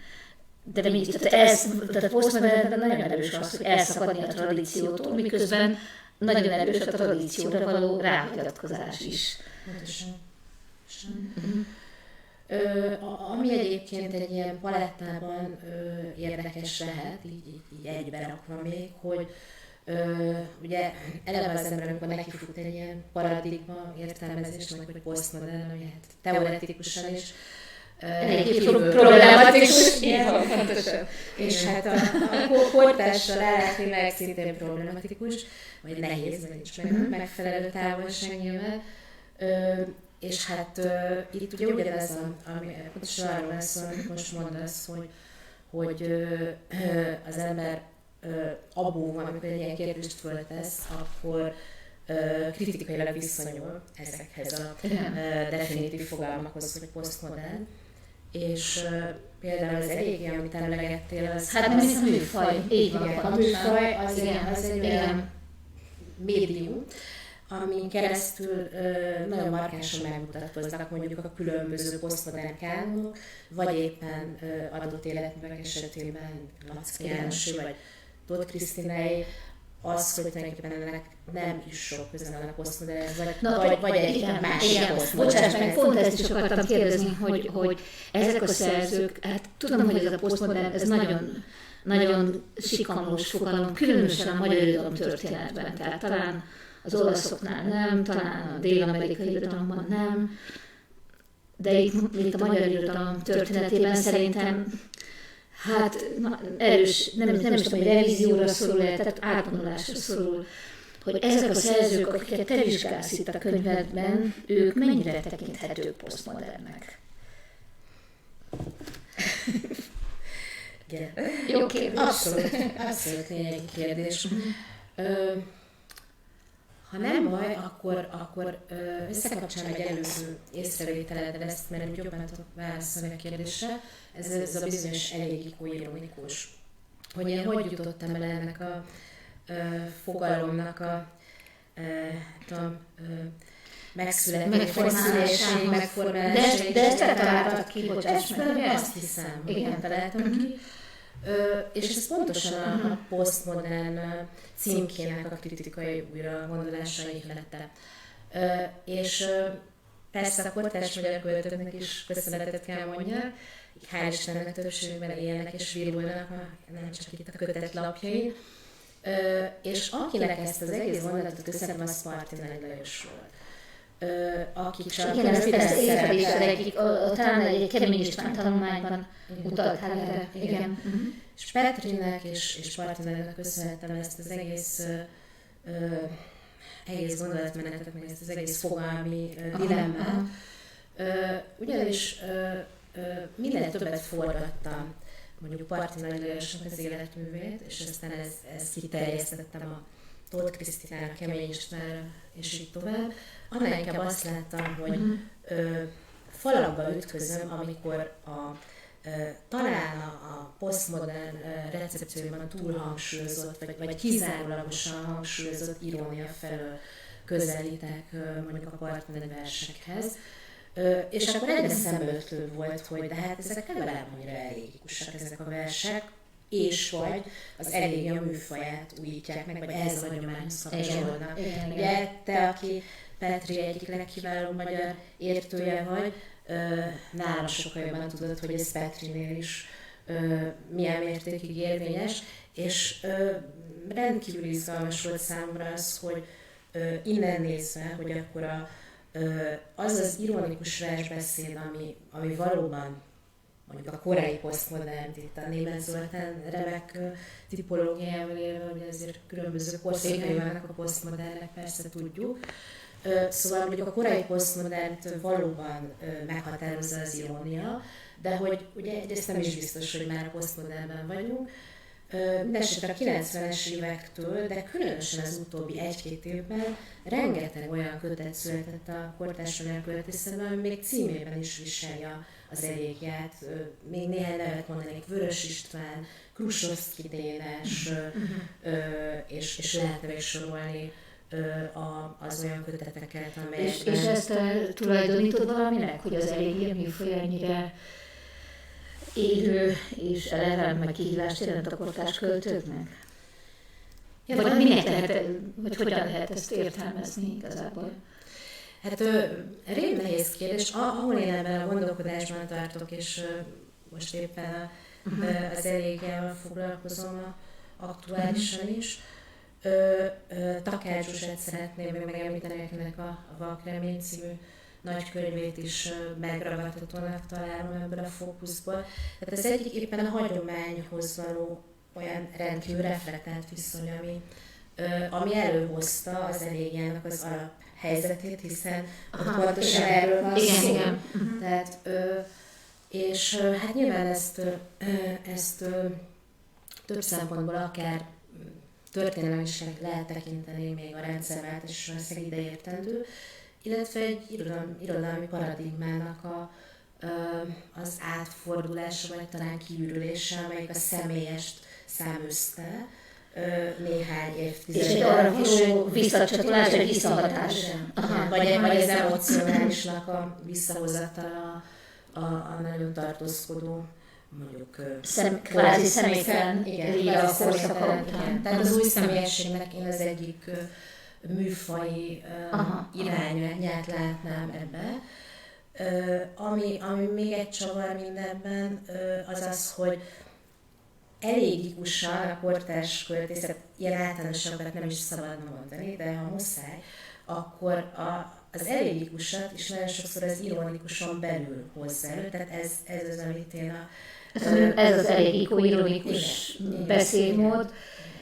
de mindig, tehát a posztmodernben nagyon erős az, hogy elszakadni a tradíciótól, miközben nagyon erős a tradícióra való ráhagyatkozás is. Ami egyébként egy ilyen palettában érdekes lehet, így egyberakva még, hogy ugye eleve az ember, amikor nekifut egy ilyen paradigma értelmezésnek, vagy posztmodern, ami hát teoretikusan is Egy problematikus. És hát a kortársal állítani meg szintén problematikus, vagy nehéz, vagy nincs megfelelő távolság nyilván. És hát itt ugye ugyanez, ami pontosan arról lesz szó, amit most mondasz, hogy az ember abból, amikor egy ilyen kérdést föltesz, akkor kritikailag viszonyul ezekhez a definitív fogalmakhoz, hogy posztmodern. És például az eléggé, amit emlegettél, az... Hát nem hiszem műfaj. Így van. A műfaj az egy olyan médium, amin keresztül nagyon markánsan megmutatkoznak mondjuk a különböző posztmodern kánonok, vagy éppen adott életművek esetében Laczky Jánosé vagy Tóth Krisztináé, az, hogy tulajdonképpen ennek nem is sok köze van a posztmodernhez, vagy egy másik posztmodern. Bocsáss meg, pont ezt is akartam kérdezni, hogy ezek a szerzők, hát tudom, hogy ez a posztmodern, ez nagyon, nagyon sikamlós fogalom, különösen a magyar irodalom történetben, tehát talán az olaszoknál nem, talán a dél-amerikai irodalomban nem, de itt a magyar irodalom történetében szerintem hát erős, nem is tudom, hogy revízióra szorul, tehát átvonulásra szorul, hogy ezek a szerzők, akiket te vizsgálsz itt a könyvedben, ők mennyire tekinthetők posztmodernnek? Jó kérdés. Abszolút lényegi kérdés. Ha nem baj, akkor összekapcsolom egy előző észrevételeddel ezt, mert úgy jobban tudok válaszolni a kérdésre. Ez a bizonyos elégikó-ironikus. Hogy én hogy jutottam el ennek a fogalomnak a megszületéséig, megformálásáig. De ezt te találtad ki, bocsáss meg. Azt hiszem, igen, találtam ki. És ez pontosan a posztmodern címkének a kritikai újra gondolása ihlette. És persze a kortárs magyar költőknek is köszönetet kell mondjak, hál' Istennek többségben élnek és virulnak, nem csak itt a kötet lapjain. És akinek ezt az egész gondolatot összedem, az Parti Nagy Lajos volt. Akik csak... Igen, ezt észrevételekig, talán egy Kemény István tanulmányban utaltál erre. Igen. És Petrinek és Parti Nagynak köszönhetem ezt az egész gondolatmenetet, meg ezt az egész fogalmi dilemmát. Ugyanis minél többet forgattam mondjuk Parti Nagy Lajosnak az életművét, és aztán ezt kiterjesztettem a Tóth Krisztinára, Kemény Istvánra, és így tovább, annál inkább azt láttam, hogy falakba ütközöm, amikor talán a posztmodern recepcióban túlhangsúlyozott, vagy kizárólagosan hangsúlyozott irónia felől közelítek mondjuk a partneri versekhez. És akkor egyre szembeötlő volt, hogy de hát ezek legalább annyira elégikusak ezek a versek, és vagy az elégia műfaját újítják meg, vagy ehhez a hagyományhoz kapcsolódnak. Ugye te, aki Petri egyik legkiválóbb magyar értője vagy, nálam sokkal jobban tudod, hogy ez Petrinél is milyen mértékig érvényes, és rendkívül izgalmas volt számomra az, hogy innen nézve, hogy akkor az ironikus versbeszéd, ami valóban mondjuk a korai posztmodernt, itt a Németh Zoltán remek tipológiával élve, hogy ezért különböző korszakjai vannak a posztmodernnek, persze tudjuk. Szóval mondjuk a korai posztmodernt valóban meghatározza az irónia, de hogy ugye egyrészt nem is biztos, hogy már a posztmodernben vagyunk, mindesetre a 90-es évektől, de különösen az utóbbi 1-2 évben rengeteg olyan kötet született a kortárs magyar költészetben, ami még címében is viseli az elégiát. Még néhány nevet mondanék, Vörös István, Krusovszky Dénes, és lehetne még sorolni az olyan köteteket, amelyekben... És ezt tulajdonítod valaminek, hogy az elégia műfaj ennyire élő és eleven, meg kihívást jelent a kortárs költőknek? Ja, vagy minek lehet, vagy hogyan lehet ezt értelmezni igazából? Hát rég nehéz kérdés. Ahol én ebben a gondolkodásban tartok, és most éppen az elégiával foglalkozom aktuálisan is, Takács Zsuzsát szeretném még megemlíteni, akinek a Vakremény című nagy könyvét is megragadhatónak találom ebből a fókuszból. Tehát az egyik éppen a hagyományhoz való olyan rendkívül reflektált viszony, ami előhozta az elégiának az alaphelyzetét, hiszen pontosan erről van szó. Igen. Tehát, és hát nyilván ezt több szempontból akár történelmileg lehet tekinteni még a rendszerváltás ide értendő, illetve egy irodalmi paradigmának az átfordulása, vagy talán kiürülése, amelyik a személyest száműzte néhány évtizedben. És egy arra való visszacsatolás, egy visszahatás. Vagy az emocionálisnak a visszahozatala a nagyon tartózkodó, mondjuk kvázi személytelen a korszaka után. Tehát az új személyességnek én az egyik műfaji irányát látnám ebbe. Ami még egy csavar mindenben, az az, hogy elégikusan a kortárs költészet, ilyen általánosabbat nem is szabadna mondani, de ha muszáj, akkor az elégikusat is nagyon sokszor az ironikuson belül hozza elő, tehát ez az, amit én ez az elégikó-ironikus beszédmód,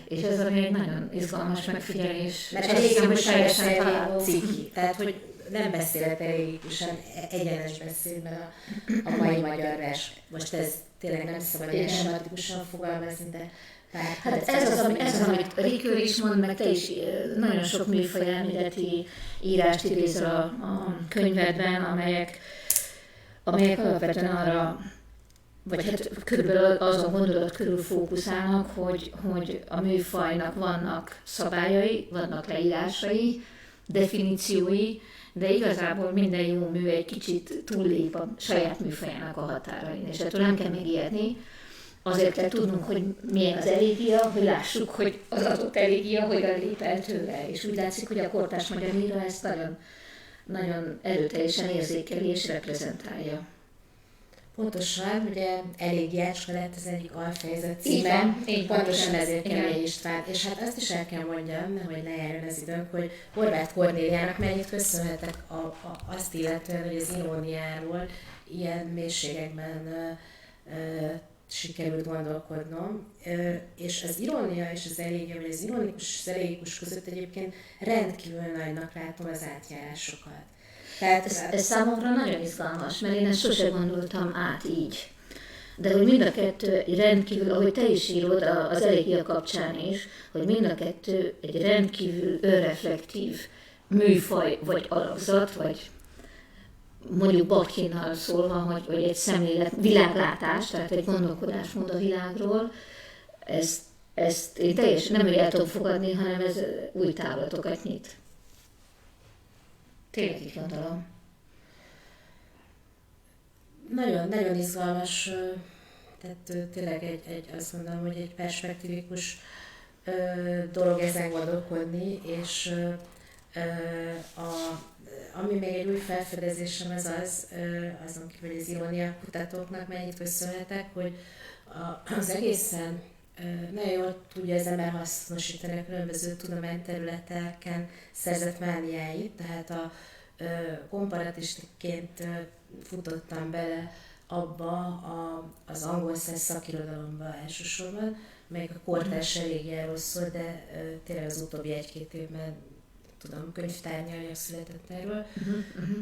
és ez ami egy nagyon izgalmas megfigyelés. Mert elég teljesen találó ciki, tehát hogy nem beszélhet elégikusan egyenes beszédben a mai magyar vers. Most ez tényleg nem szabad ilyen sematikusan fogalmazni, de hát ez az, amit Ricoeur is mond, meg te is nagyon sok műfaj elméleti írást idézel a könyvedben, amelyek alapvetően arra, vagy hát körülbelül azon gondolat körül fókuszálnak, hogy a műfajnak vannak szabályai, vannak leírásai, definíciói, de igazából minden jó mű egy kicsit túllép a saját műfajának a határain, és ettől nem kell megijedni. Azért kell tudnunk, hogy milyen az elégia, hogy lássuk, hogy az adott elégia hogyan lép el tőle. És úgy látszik, hogy a kortárs magyar író ezt nagyon, nagyon erőteljesen érzékeli és reprezentálja. Pontosan, ugye elégiácska lett az egyik alfejezet címe, pontosan ezért Kemény István. És hát azt is el kell mondjam, hogy ne járjon az időnk, hogy Horváth Kornéliának mennyit köszönhetek azt illetően, hogy az iróniáról ilyen mélységekben sikerült gondolkodnom, és az irónia és az elégia, vagy az ironikus és az elégikus között egyébként rendkívül nagynak látom az átjárásokat. Ez számomra nagyon izgalmas, mert én ezt sose gondoltam át így. De hogy mind a kettő rendkívül, ahogy te is írod az elégia kapcsán is, hogy mind a kettő egy rendkívül önreflektív műfaj, vagy alakzat, vagy mondjuk Batkinnal szólva, hogy egy szemlélet, világlátás, tehát egy gondolkodásmód a világról, ezt én teljesen nem el tudom fogadni, hanem ez új távlatokat nyit. Tényleg így gondolom. Nagyon, nagyon izgalmas, tehát tényleg azt mondom, hogy egy perspektívikus dolog ezen gondolkodni, és ami még egy új felfedezésem azon kívül, hogy az irónia kutatóknak mennyit köszönhetek, hogy az egészen nagyon jól tudja az ember hasznosítani a különböző tudományterületeken szerzett mániáit, tehát a komparatistiként futottam bele abba az angol száz szakirodalomba elsősorban, melyik a kortárs eléggé erről szól, de tényleg az utóbbi 1-2 évben tudom, könyvtárnyi anyag született erről,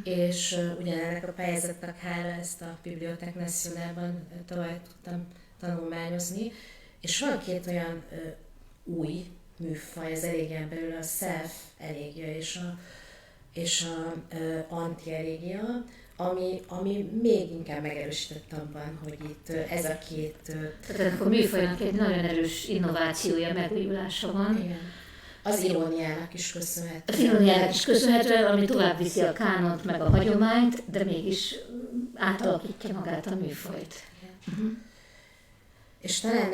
és ugyanennek a pályázatnak hála ezt a Bibliothèque Nationale-ban tavaly tudtam tanulmányozni, és van 2 olyan új műfaj az elégián belül, a self-elégia és a anti-elégia, ami még inkább megerősített abban, hogy itt ez a 2... Tehát akkor műfajnak egy nagyon erős innovációja, megújulása van. Igen. Az iróniának is köszönhető. Az iróniának is köszönhető, ami tovább viszi a kánont, meg a hagyományt, de mégis átalakítja magát a műfajt. És talán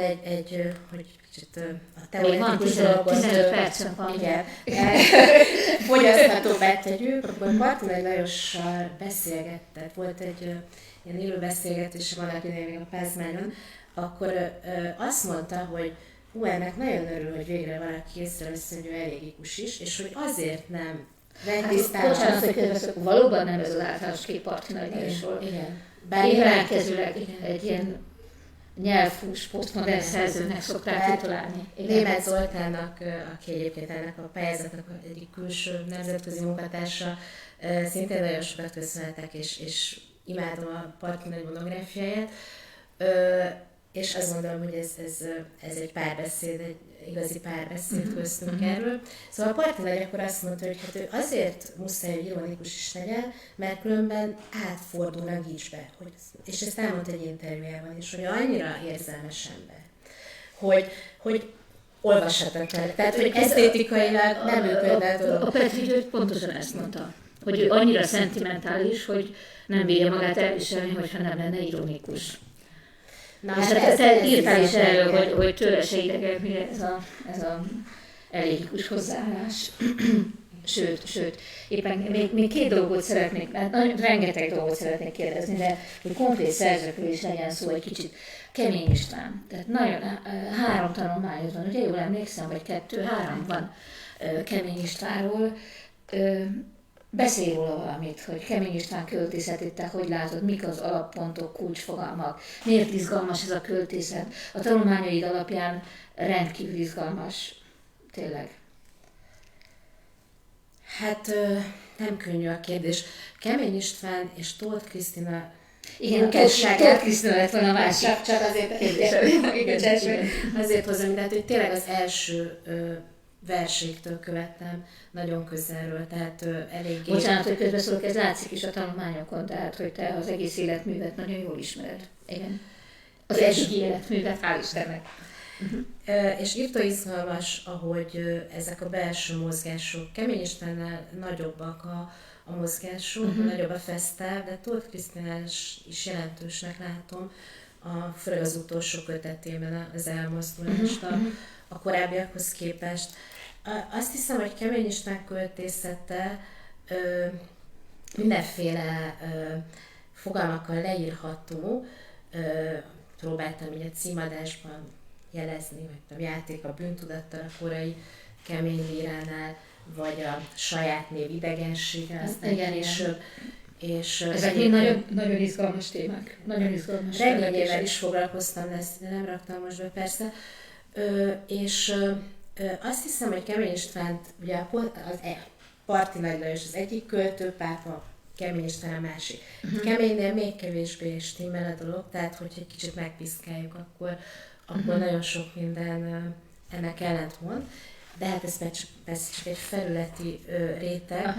hogy kicsit a teoretikus dolgot... 15 percünk van. Igen. Fogyaszthatóbbá tegyük, akkor Martinai Lajossal beszélgetett, volt egy ilyen élő beszélgetés vannak idején a Pázmányon, akkor azt mondta, hogy ennek nagyon örül, hogy végre valaki észrevesz, hogy ő elégikus is, és hogy azért nem tisztában. Bocsánat, hogy közbeszélek, valóban nem ez az általános kép Martinai Lajosról. Igen. Ellenkezőleg egy ilyen nyelvhús, posztmodern szerzőnek szokták titulálni. Németh Zoltánnak, aki egyébként ennek a pályázatnak egyik külső nemzetközi munkatársa, szintén nagyon sokat köszönhetek, és imádom a Martinai monográfiáját. És azt gondolom, hogy ez egy párbeszéd, egy igazi párbeszéd köztünk erről. Szóval a Martinai akkor azt mondta, hogy hát ő azért muszáj, hogy ironikus is legyen, mert különben átfordul a gicsbe. És ezt elmondta egy interjújában is, hogy annyira érzelmes ember, hogy olvashatatlan. Tehát, hogy esztétikailag nem működne a dolog. A Petri pontosan ezt mondta, hogy ő annyira szentimentális, hogy nem bírja magát elviselni, hogyha nem lenne ironikus. Na, és hát te írtál is erről, hogy tőle se idegel ez a elégikus hozzáállás. Sőt, éppen még 2 dolgot szeretnék, mert rengeteg dolgot szeretnék kérdezni, de hogy konkrét szerzőkről is legyen szó egy kicsit. Kemény István, tehát nagyon 3 tanulmányod van, ugye jól emlékszem, vagy 2, 3 van Kemény Istvánról. Beszélj róla valamit, hogy Kemény István költészetét te hogy látod, mik az alappontok, kulcsfogalmak, miért izgalmas ez a költészet? A tanulmányaid alapján rendkívül izgalmas, tényleg. Hát nem könnyű a kérdés. Kemény István és Tóth Krisztina... Igen, Tóth Krisztina lett volna a másik. Csak azért hozom, de hogy tényleg az első verséktől követtem nagyon közelről, tehát eléggé... Bocsánat, hogy közbeszólok, ez látszik is a tanulmányokon, tehát hogy te az egész életművet nagyon jól ismered. Igen. Az eddigi életművet, hál' Istennek. És írtó izgalmas, ahogy ezek a belső mozgások, Kemény Istvánnál nagyobbak a mozgások, nagyobb a fesztáv, de Tóth Krisztinál is jelentősnek látom, főleg az utolsó kötetében az elmozdulást a korábbiakhoz képest. Azt hiszem, hogy Kemény István költészete mindenféle fogalmakkal leírható. Próbáltam így a címadásban jelezni, vagy a játék a bűntudattal a korai kemény líránál, vagy a saját név idegensége, aztán később. Ezek mind nagyon, nagyon izgalmas témák. Nagyon izgalmas. Regényével is foglalkoztam, de ezt nem raktam most be persze. És azt hiszem, hogy Kemény Istvánt, ugye az Martinai Lajos az egyik költőpápa, Kemény István a másik. Keménynél még kevésbé stimmel a dolog, tehát hogyha egy kicsit megpiszkáljuk, akkor nagyon sok minden ennek ellentmond. De hát ez persze csak egy felületi réteg.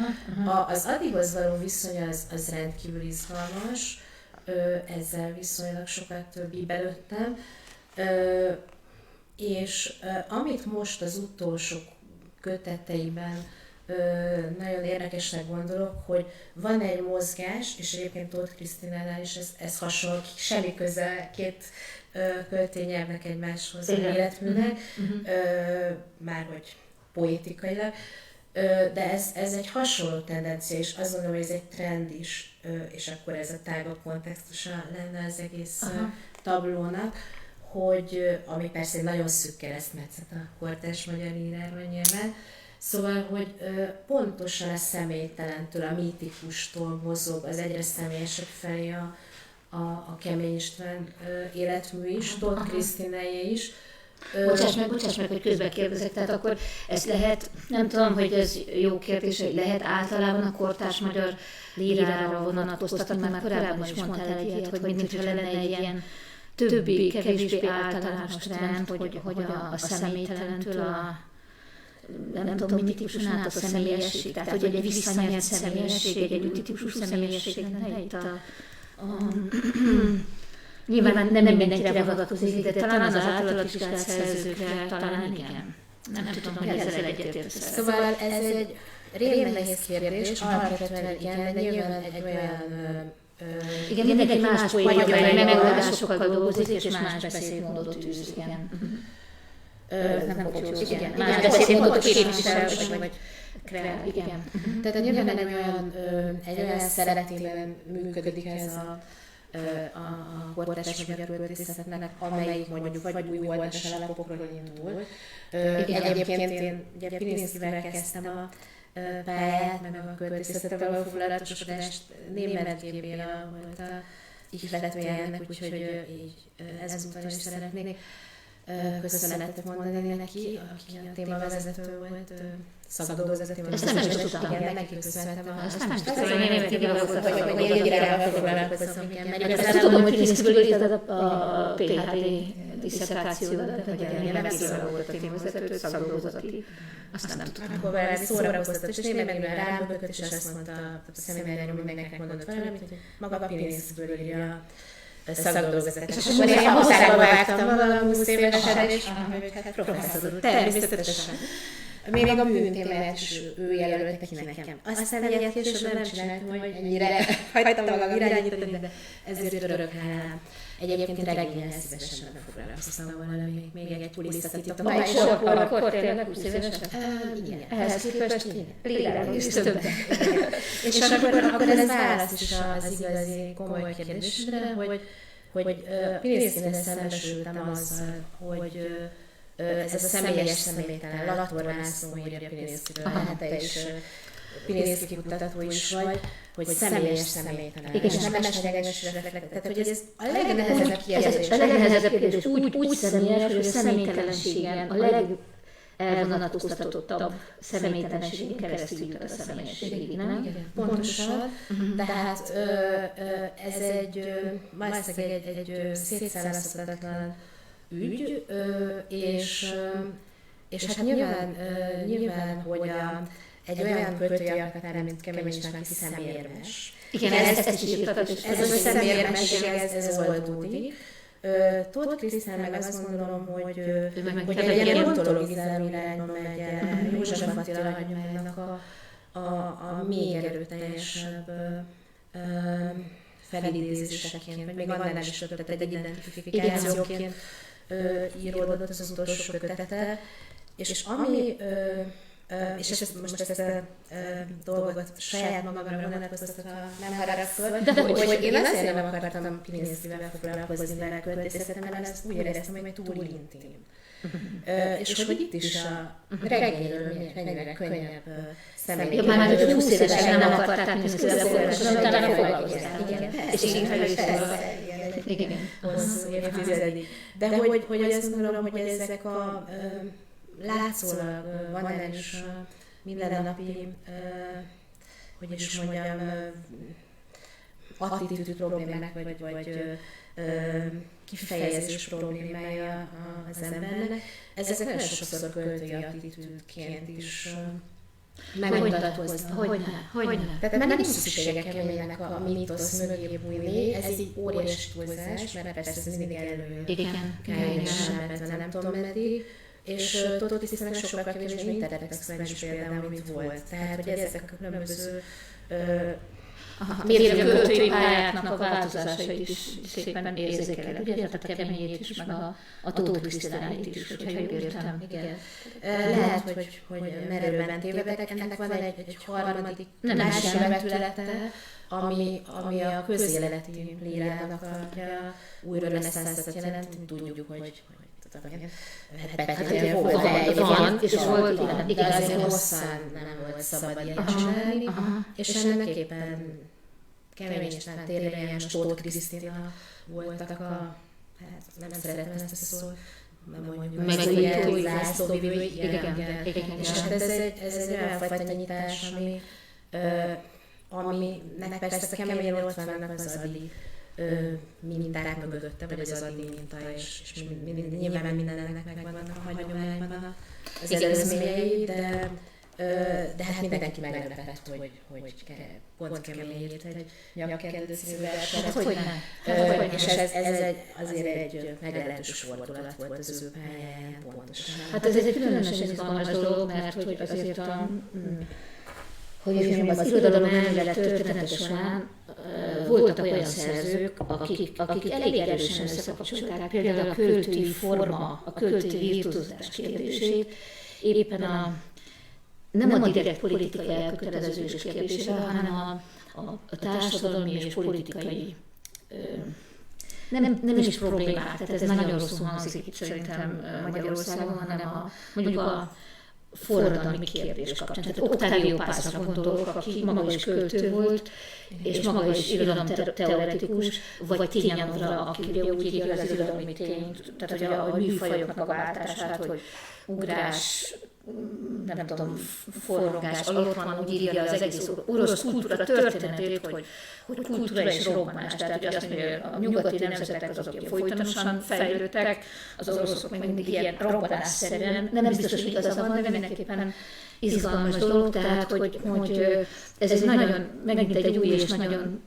Az Adihoz való viszony az rendkívül izgalmas, ezzel viszonylag sokat bíbelődtem. És amit most az utolsó köteteiben nagyon érdekesnek gondolok, hogy van egy mozgás, és egyébként Tóth Krisztinánál is ez hasonló, semmi köze két költőnyelvnek egymáshoz, életműnek, márhogy poétikailag, de ez egy hasonló tendencia, és azt gondolom, hogy ez egy trend is, és akkor ez a tágabb kontextusa lenne az egész tablónak, hogy, ami persze egy nagyon szűk keresztmetszet a kortárs magyar írásban nyilván, szóval, hogy pontosan a személytelentől, a mítikustól mozog az egyre személyesebb felé a Kemény István életmű is, Tóth Krisztináé is. Bocsáss meg, hogy közben kérdezek, tehát akkor ez lehet, nem tudom, hogy ez jó kérdés, hogy lehet általában a kortárs magyar lírára vonatkoztatni, mert korábban is mondtál egy ilyet, hogy mintha lenne egy ilyen többi, kevésbé általános trend, hogy a személytelentől nem tudom, mi típuson át a személyesség, tehát hogy egy visszanyert személyesség, egy úti típusú személyesség lenne itt nyilván nem mindenkire vonatkozik, de talán az általad vizsgált szerzőkre talán igen. Nem tudom, hogy ezzel egyetértesz. Szóval ez egy régen nehéz kérdés, alapvetően igen, de nyilván egy olyan... Igen, mindenki más poétikai megoldásokkal dolgozik, és más beszédmódot tűz, igen. Nem bocsós, igen. Más beszédmódot képvisel, vagy kreál, igen. Tehát nyilván egy olyan szeretében működik ez a kortárs magyar költészetnek, amelyik mondjuk vagy új oldalas alapokról indul. Egyébként én ugye Pilinszkivel kezdtem a pályát, meg a költészettel való foglalatosodást, Németh G. Béla volt a ihletője ennek, úgyhogy így ezúttal is szeretnék köszönetet mondani neki, aki a témavezető volt, szakdolgozati témavezető. Ezt nem is tudtam. Igen, neki köszönhetem. Ezt nem is tudtam, hogy Németh G. Béla volt, hogy én írával foglalkozom. Ezt tudom, hogy Pilinszkiből írtad a PhD disszertációdat, hogy a Németh G. Béla volt a témavezető, szakdolgozati. Azt nem tudtam. Akkor valami szórakoztat, és Németh G. Béla rábökött, és azt mondta a szeminárium mindenkinek mondott valamit, hogy maga Pilinszkiből írja szakdolgozatát. És akkor én hosszába vágtam valami 20 évesen, és hát professzor úr, természetesen. Még a bűntémát is ő jelölte ki nekem. Aztán egyet később nem csináltam, hogy ennyire hagytam magam irányítani, de ezért örök hálám. Egyébként regényel szívesen nem foglalkoztam volna, még egy kulisszatitok. Ma is akkor tényleg 20 évesen? Igen. Ehhez képest Lilláról is többen. És akkor ez válasz is az igazi komoly kérdésre, hogy Pilinszkinél szembesültem azzal, hogy ez a személyes személytelen, Lator László írja Pilinszkiről, hát te is Pilinszki kutató is vagy, hogy személyes személytelen. És nem esetleges reflektet. Tehát, hogy ez a legnehezebb kérdés. A legnehezebb kérdés úgy személyes, hogy a személytelenségen, a legelvonatkoztatottabb személytelenségen keresztül jut a személyességig, nem? Pontosan. Tehát ez valószínűleg egy szétszálaszthatatlan ügy, és hát nyilván, hogy egy olyan költői alkotmány, mint Kemény István, aki szemérmes. Igen, ezt is írtad. Ez a szemérmesség, ez oldódik. Tóth Krisztinán meg azt gondolom, hogy egy ilyen ontologizáló irányba megy el. József Attila hagyománynak a még erőteljesebb felidézéseként, vagy még annál is több, tehát egy identifikációként íródott az utolsó kötete. És ami, és most ezt a dolgot saját magamra vonatkoztatva nem haragszol, de hogy én azért nem akartam Pilinszkivel foglalkozni, mert költészetemmel ezt úgy éreztem, hogy túl intim. És hogy itt is a regényről mennyire könnyebb személy. Már hogy 20 évesen nem akarták Pilinszkivel foglalkozni, utána foglalkozzál. És én igen, hosszú évtizedig. De hogy azt gondolom, hogy ezek a látszólag banális mindennapi, hogy is mondjam, attitűd problémák, vagy kifejezés problémája az embernek. Ezek nagyon sokszor költői attitűdként is megmutatkoznak. Hogyne. Tehát nem szüksége Keménynek a mítosz mögé bújni, ez egy óriási túlzás, mert persze ez mindig előjön. Igen. Keményen, nem tudom meddig. és Tóth Krisztinek sokkal kevésbé intertextuális például, mint volt. Tehát, hogy ezek a különböző Miért a költői pályáknak a változásait is szépen érzékeled, ugye? Tehát a Keményét is, meg a Tóth Krisztináit is, hogyha jól értem. Igen. Lehet, hogy merőben tévedek, ennek van egy harmadik másik vetülete, ami a közéleti lírának a új reneszánszat jelent. Tudjuk, hogy van, és volt, igen, azért hosszan nem volt szabad ilyet csinálni, és ennek éppen Kemény István, Térjén János, Tóth Krisztina voltak hát nem szeretem ezt a szót, mondjuk megújítói, zászlóvivői, igen. És hát ez egy olyan fajta nyitás, aminek persze Keményen ott vannak az Ady minták mögötte, vagy az Ady minta, és nyilván mindennek megvannak a hagyományban az előzményei, de hát mindenki meglepett, hogy pont Keményét egy Nyakkendő című versenyt. És ez azért egy meglehetős fordulat volt az ő pályáján pontosan. Hát ez egy különösen izgalmas dolog, mert hogy azért az irodalom elmélet története során voltak olyan szerzők, akik elég erősen összekapcsolták például a költői forma, a költői virtuózás kérdését, éppen nem a direkt politikai elköteleződés kérdésével, hanem a társadalmi és politikai nem is problémák, tehát ez nagyon rosszul hangzik itt szerintem Magyarországon, hanem mondjuk a forradalmi kérdés kapcsán. Tehát Octavio Pazra gondolok, aki maga is költő volt, és maga is irodalomteoretikus, vagy Tényanovra, aki ugye úgy írja az irodalmi tényt, tehát hogy a műfajoknak a váltását, hogy ugrás, nem tudom, forrongás alatt van, úgy írja az egész orosz kultúra történetét, hogy kultúra és robbanás. Tehát ugye azt mondja, a nyugati nemzetek azok folytonosan fejlődtek, az oroszok meg mindig ilyen robbanásszerűen, nem biztos, hogy igaza van, de mindenképpen izgalmas dolog, tehát hogy ez egy nagyon, megint egy új és nagyon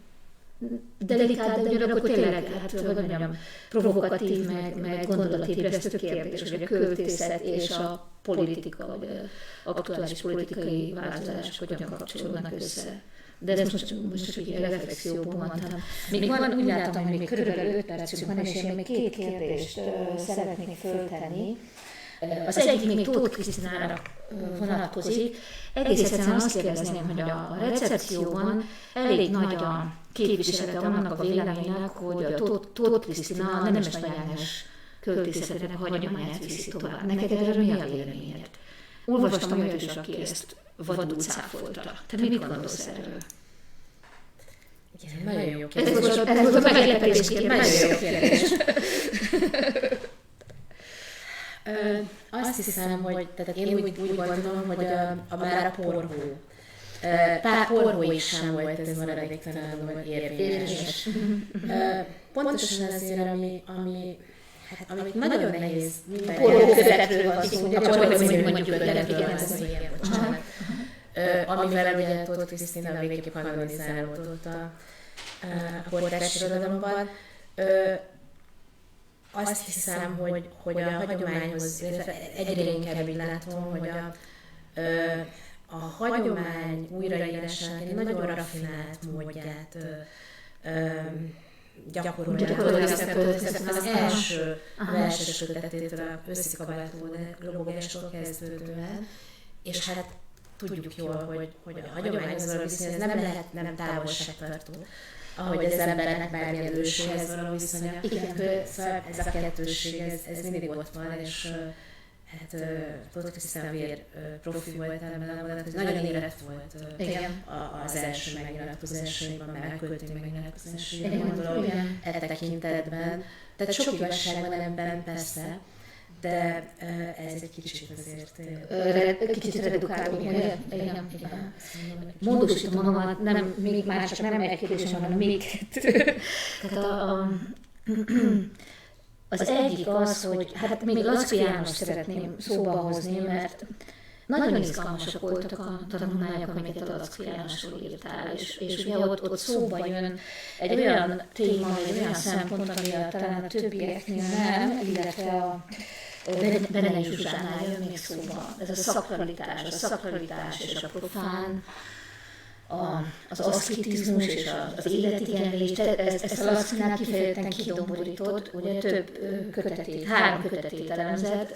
delikát, de ugyanakkor tényleg, hát hogy mondjam, provokatív, meg gondolatébresztő kérdés, hogy a költészet és a politika, vagy aktuális politikai változások hogyan kapcsolódnak össze. De ez most csak egy reflexióban mondtam. Még van, úgy látom, hogy még körülbelül 5 percünk van, és én még 2 kérdést szeretnék föltenni. Az egyik még Tóth Krisztinára vonatkozik. Egész egyszerűen azt kérdezném, hogy a recepcióban elég nagy a képviselete annak a véleménynek, hogy a Tóth Krisztina a Nemes Nagy Ágnes költészetének a hagyományát viszi tovább. Neked erről mi a véleményed? Olvastam olyat is, aki ezt vadul cáfolta. Te mit gondolsz erről? Igen, nagyon jó kérdés. Ez volt a meglepetés kérdés. Nagyon jó kérdés. Azt hiszem, hogy tehát én úgy gondolom, hogy már a porhó. Porhó is sem volt ez maradéktalanul érvényes. Pontosan azért, amit nagyon nehéz. Porhókövetről van szó, hogy mondjuk bocsánat. Amivel ugye Tóth Krisztina végképp harmonizálódott a kortárs irodalomban. Azt hiszem, hogy a hagyományhoz, egyre inkább így látom, hogy a hagyomány újraírásának egy nagyon rafinált módját gyakorolja. Az első verses ötletétől a összikabátó lobogástól kezdődően, és hát tudjuk jól, hogy a hagyományhoz való viszony, ez nem lehet nem távolságtartó, ahogy az embernek bármilyen őséhez való viszonya. Igen, szóval ez a kettőség, ez mindig ott van, és hát Tóth Krisztina vér profi volt ebben a mondat, ez nagyon érett volt az első megnyilatkozásaiban, már költői megnyilatkozásaiban, gondolom, e tekintetben. Tehát sok igazság van ebben persze, de ez egy kicsit azért... Kicsit redukálunk, igen. Módosítom magamat, még már csak nem egy kérdés, hanem még 2. Tehát az egyik az, hogy hát még Laczky János szeretném szóba hozni, mert nagyon izgalmasak voltak a tanulmányok, amiket a Laczky Jánosról írtál, és ugye ott szóba jön egy olyan téma, egy olyan szempont, ami talán a többieknél nem, illetve Benedek Zsuzsánál jön még szóba. Ez a szakralitás és a profán, az aszketizmus és az életigenlés, ezt a Lacknál kifejezetten kidomborított, ugye több kötetét, 3 kötetét elemzett,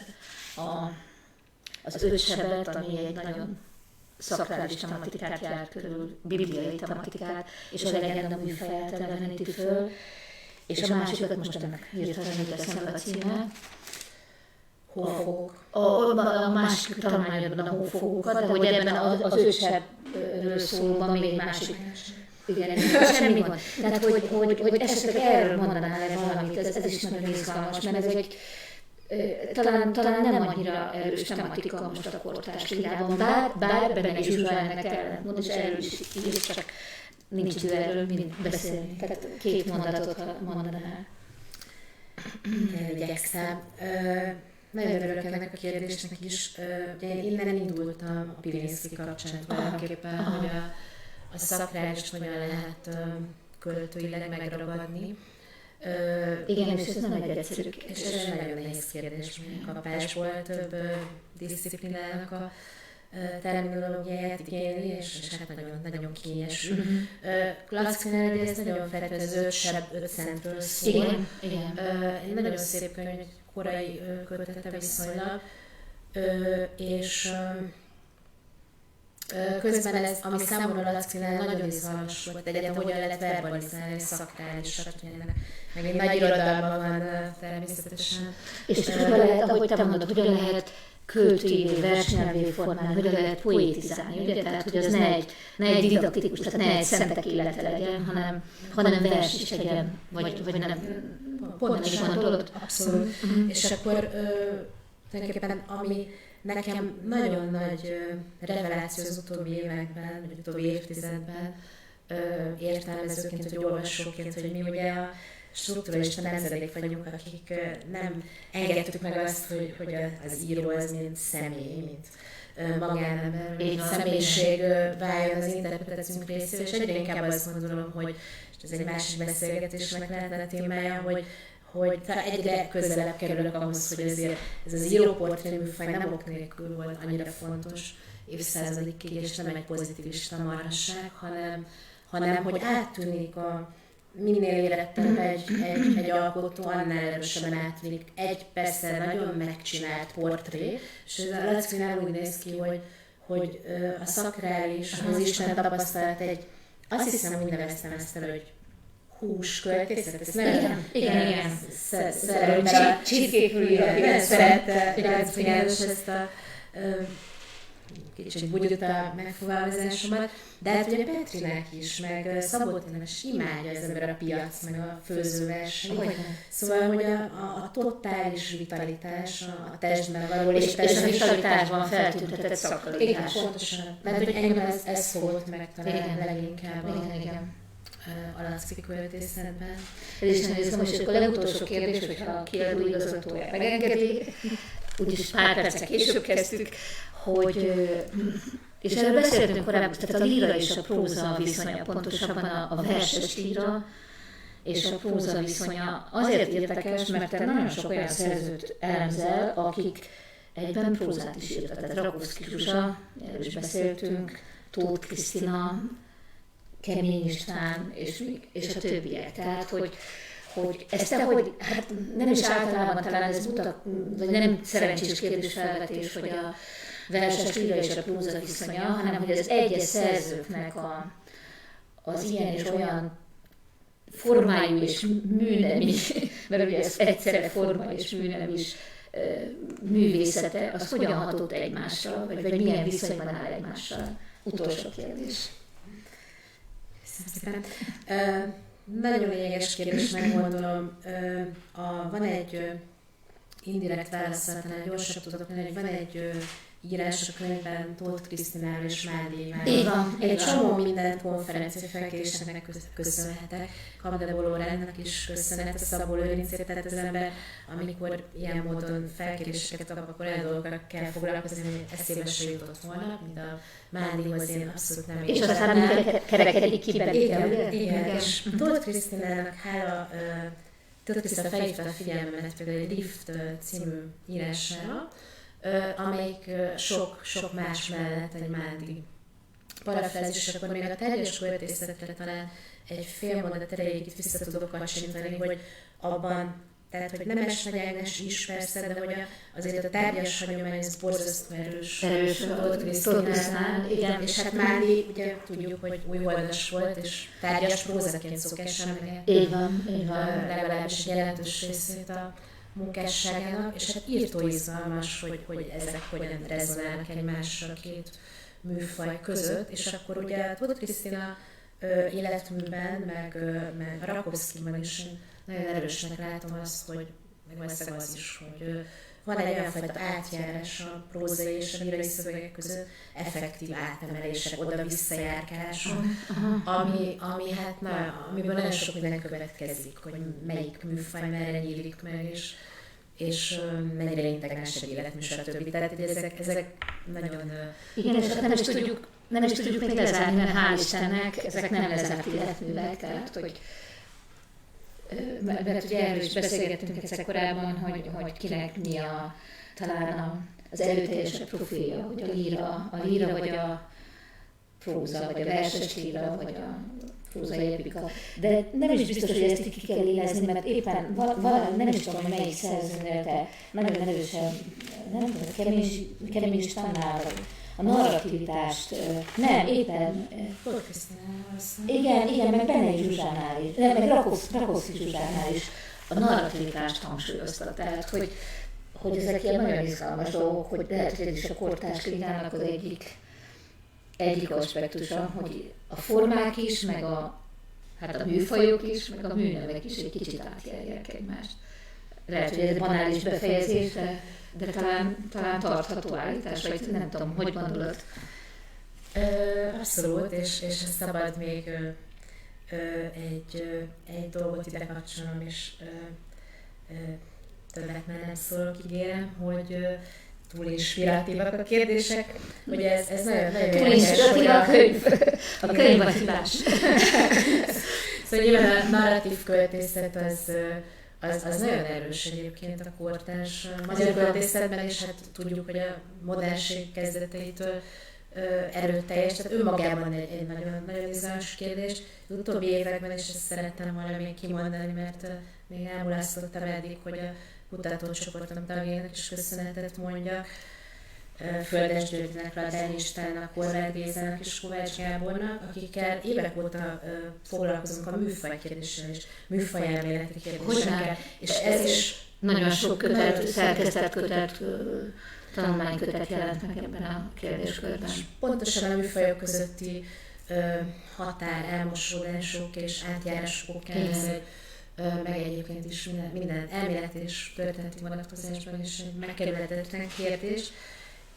az 5 sebet, ami egy nagyon szakrális tematikát jár körül, bibliai tematikát, és a legenda műfaját eleveníti föl, és a másikat most ennek hirtelen jut eszembe a címe. Hófogók. A másik tanulmányokban a hófogókat, de hogy ebben az 5 sebről szólva még egy másik. Igen, semmi gond. Tehát, hogy esetleg erről mondanál valamit, ez is nagyon izgalmas, mert ez egy talán nem annyira erős tematika most a kortárs lírában, bár Benedek Zsuzsa ennek ellentmond, és erről is ír, csak nincs idő erről mind beszélni. Tehát 2 mondatot mondanál. Igyekszem. Nagyon örülök ennek a kérdésnek is. Ugye én innen indultam a Pirinszky kapcsán tulajdonképpen, hogy a szakrálist hogyan lehet költőileg megragadni. Igen, és ez nem egy egyszerű kérdés. És ez egy nagyon nehéz kérdés, kapás volt, több diszciplinának a terminológiáját igényli, és hát nagyon, nagyon kényes. Lacknál ugye ez nagyon feltett, az 5 seb 5 centről szól. Igen. Egy nagyon szép könyv, egy korai kötete viszonylag, és közben ez, ami számomra Lacknál nagyon izgalmas volt, egyáltalán hogyan lehet verbalizálni a szakrálisat, meg egy nagy irodalma van természetesen. És hogyan lehet, ahogy te mondod, hogyan lehet költői, versnyelvé formálni, hogyan lehet poétizálni, ugye? Tehát, hogy az ne egy didaktikus, tehát ne egy szentek élete legyen, hanem vers is legyen, vagy nem. Pontosan gondolod? Abszolút. És akkor tulajdonképpen, ami nekem nagyon nagy reveláció az utóbbi években, vagy utóbbi évtizedben értelmezőként, vagy olvasóként, hogy mi ugye a strukturalista nemzedék vagyunk, akik nem engedtük meg azt, hogy az író az mint személy, mint magánember, mint személyiség váljon az interpretációnk részéről, és egyre inkább azt gondolom, hogy és ez egy másik beszélgetésnek lehetne a témája, hogy egyre közelebb kerülök ahhoz, hogy ezért ez az íróportré műfaj nem ok nélkül volt annyira fontos évszázadikig, és nem egy pozitivista marhasság, hanem hogy áttűnik minél érettebb egy alkotó, annál erősebben átvilik. Egy persze nagyon megcsinált portré, és a Lacknál úgy néz ki, hogy a szakrális, az Isten tapasztalat azt hiszem, úgy neveztem ezt el, hogy húsköltészet, ezt nem? Igen. Csirkékről szerette Rácz János ezt a kicsit bugyuta megfogalmazásomat, de hát ugye Petrinák is, meg Szabó Tínes imádja az ember a piac, meg a főzőverseny. Szóval, hogy a totális vitalitás, a testben való és a vitalitásban feltüntetett szakalitás. Igen, pontosan. Mert hogy engem ez szólt meg talán leginkább a Lackfi költészetben. Ez is nagyon izgalmas, és akkor a legutolsó kérdés, hogyha a kiadó igazgatója megengedi, úgyis pár perccel később kezdtük, hogy, és erről beszéltünk korábban, tehát a líra és a próza viszonya, pontosabban a verses líra és a próza viszonya azért érdekes, mert te nagyon sok olyan szerzőt elemzel, akik egyben prózát is írtak, tehát Rakowski Zsuzsa, erről is beszéltünk, Tóth Krisztina, Kemény István és a többiek. Tehát, hogy ezt te, hogy hát nem is általában talán ez vagy nem szerencsés kérdésfelvetés, hogy a verses líra és a próza viszonya, hanem hogy az egyes szerzőknek az ilyen és olyan formájú és műnemű, mert ugye ez egyszerre forma és műnemű is művészete, az hogyan hatott egymással, vagy milyen viszonyban áll egymással? Utolsó kérdés. Nagyon lényeges kérdés, megmondom. Van egy indirekt válaszol, talán gyorsabb tudok lenni, hogy van egy írás a könyvben Tóth Krisztináról és Mádi Ivánnal. Egy csomó minden konferencia felkérésnek köszönhetek. Kamde Bolórának is köszönhet, a Szabó Lőrincét, tehát az ember, amikor ilyen módon felkéréseket kap, akkor olyan dolgokkal kell foglalkozni, hogy eszébe se jutott volna, mint a Mádihoz én abszolút nem. És aztán kerekedik ki belőle. Igen. És Tóth Krisztinának hála Tóth Krisztina felhívta a figyelmemet például egy Lift című írására, amelyik sok más mellett egy mádi parafrázis, akkor még a teljes költészetre talán egy fél mondat erejéig itt vissza tudok kacsintani, hogy abban, tehát hogy Nemes Nagy Ágnes is persze, de hogy azért a tárgyas hagyomány az borzasztó erős. Erős Tóth Krisztinánál, igen, és hát Mádi, ugye tudjuk, hogy újholdas volt, és tárgyas prózaként szokásan, így van. Legalábbis jelentős részét a munkásságának, és hát írtó izgalmas, hogy ezek hogyan rezonálnak egymással a két műfaj között, és akkor ugye Tóth Krisztina életműben, meg Rakowskiban is nagyon erősnek látom azt, hogy meg valószínűleg az is, hogy van egy olyan fajta átjárás a prózai és a lírai szövegek között, effektív átemelések, oda-visszajárkások, ami hát amiből nagyon sok minden következik, hogy melyik műfaj merre nyílik meg, és mennyire integráns egy életmű, stb. Tehát ezek nagyon... Igen, és nem is tudjuk még lezárni, mert hál' Istennek ezek nem lezárt életművek, tehát hogy mert ugye erről is beszélgettünk egyszer korábban, hogy kinek mi talán az előteljesebb profilja, hogy a líra vagy a próza, vagy a verses líra, vagy a prózai epika. De nem is biztos, hogy ezt ki kell élezni, mert éppen valami, nem is tudom, hogy melyik szerzőnél, nagyon erősen, nem tudom, Kemény Istvánnál, a narrativitást, nem, éppen... Igen, meg Benei Zsuzsánál is, meg Rakowski Zsuzsánál is a narrativitást hangsúlyozta. Tehát, hogy ezek ilyen nagyon izgalmas dolgok, hogy lehet, hogy ez is a kortárs lírának az egyik aspektusa, hogy a formák is, meg a műfajok is, meg a műnevek is egy kicsit átjárják egymást. Lehet, hogy ez banális befejezés, de talán tartható állítás, vagy nem tudom, hogy gondolod? Abszolút, és szabad még egy dolgot ide kapcsolom, és többet már nem szólok, ígérem, hogy túl inspiratívak a kérdések, hogy ez nagyon túl inspiratív a könyv. A könyv a hibás. Szóval nyilván a narratív költészet az nagyon erős egyébként a kortárs magyar költészetben, és hát tudjuk, hogy a modernség kezdeteitől erőteljes, tehát önmagában egy nagyon, nagyon izgalmas kérdés. Az utóbbi években is ezt szerettem volna még kimondani, mert még elmulasztottam eddig, hogy a kutatócsoportom tagjának is köszönetet mondjak, Földes Györgynek, Ladány Istvánnak, Horváth Gézának és Kovács Gábornak, akikkel évek óta foglalkozunk a műfaj kérdéssel és műfajelméleti kérdésekkel. És ez is nagyon sok kötet, szerkesztett kötet, tanulmánykötet jelent meg ebben a kérdéskörben. Pontosan a műfajok közötti határ, elmosódások és átjárások okán, meg egyébként is minden elméleti és történeti vonatkozásban is egy megkerülhetetlen kérdés.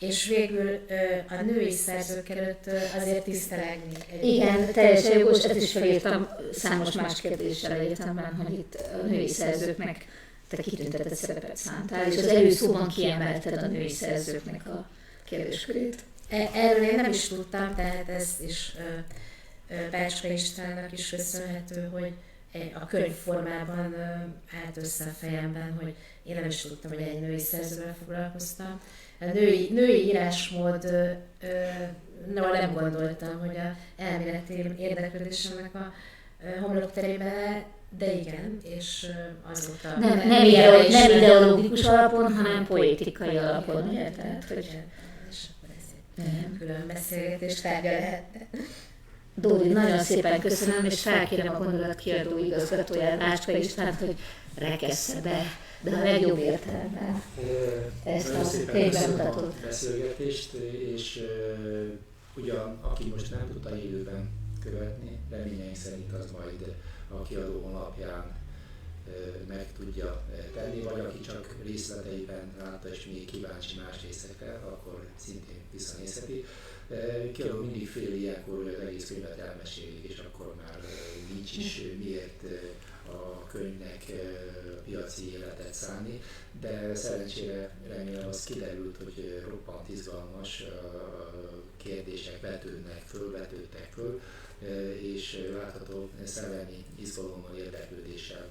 És végül a női szerzők előtt azért tisztelegni. Igen, teljesen jogos, ezt is felírtam számos más kérdéssel egyetemben, hogy itt a női szerzőknek te kitüntetett szerepet szántál, és az előszóban kiemelted a női szerzőknek a kérdéskörét. Erről én nem is tudtam, tehát ez is Bácska Istvánnak is köszönhető, hogy a könyv formában állt össze a fejemben, hogy én nem is tudtam, hogy egy női szerzővel foglalkoztam. A női írásmódról nem gondoltam, hogy a elméleti érdeklődésemnek a homlokterében, de igen, és azóta... Nem ideológikus alapon, hanem poétikai alapon, ugye? Tehát, hogy... És akkor ez egy külön beszélgetés tárgya lehetne. Dóri, nagyon szépen köszönöm, és felkérem a Gondolat kiadó igazgatóját, Bácska Istvánt, hogy rekessze be, de a legjobb értelemben ezt a könyvbemutatót. Beszélgetést, és ugyan, aki most nem tudta élőben követni, reményeink szerint az majd a kiadó honlapján meg tudja tenni, vagy aki csak részleteiben látta és még kíváncsi más részekre, akkor szintén visszanézheti. Kiadó mindig fél ilyenkor, hogy az egész könyvet elmesélik, és akkor már nincs is miért a könyvnek piaci életet szállni, de szerencsére remélem az kiderült, hogy roppant izgalmas kérdések vetődtek föl, és látható szellemi izgalommal, érdeklődéssel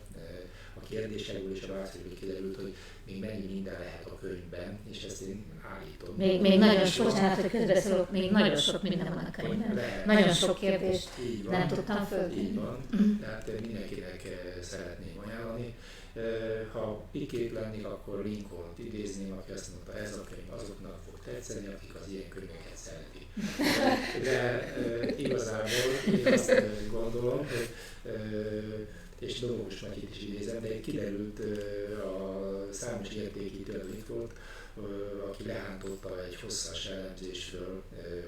a kérdésekből és a válaszokból kiderült, hogy még mennyi minden lehet a könyvben, és ezt én állítom. Még nagyon sok, bocsánat, hogy közbeszólok, még nagyon sok minden van a könyvben. Nagyon sok kérdést nem tudtam föltenni. Így van, tehát mindenkinek szeretném ajánlani. Ha pikét lennék, akkor Lincoln-t idézném, aki azt mondta, ez a könyv azoknak fog tetszeni, akik az ilyen könyveket szeretik. De igazából én azt gondolom, hogy és Domogos Matyit is idézem, de kiderült a számos értékítő Lincoln, aki lehántotta egy hosszas elemzésről,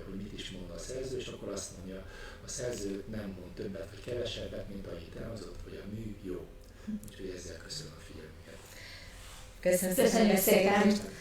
hogy mit is mond a szerző, és akkor azt mondja, a szerző nem mond többet vagy kevesebbet, mint annyit elhozott, hogy a mű jó. Úgyhogy ezzel köszönöm a figyelmüket. Köszönöm szépen!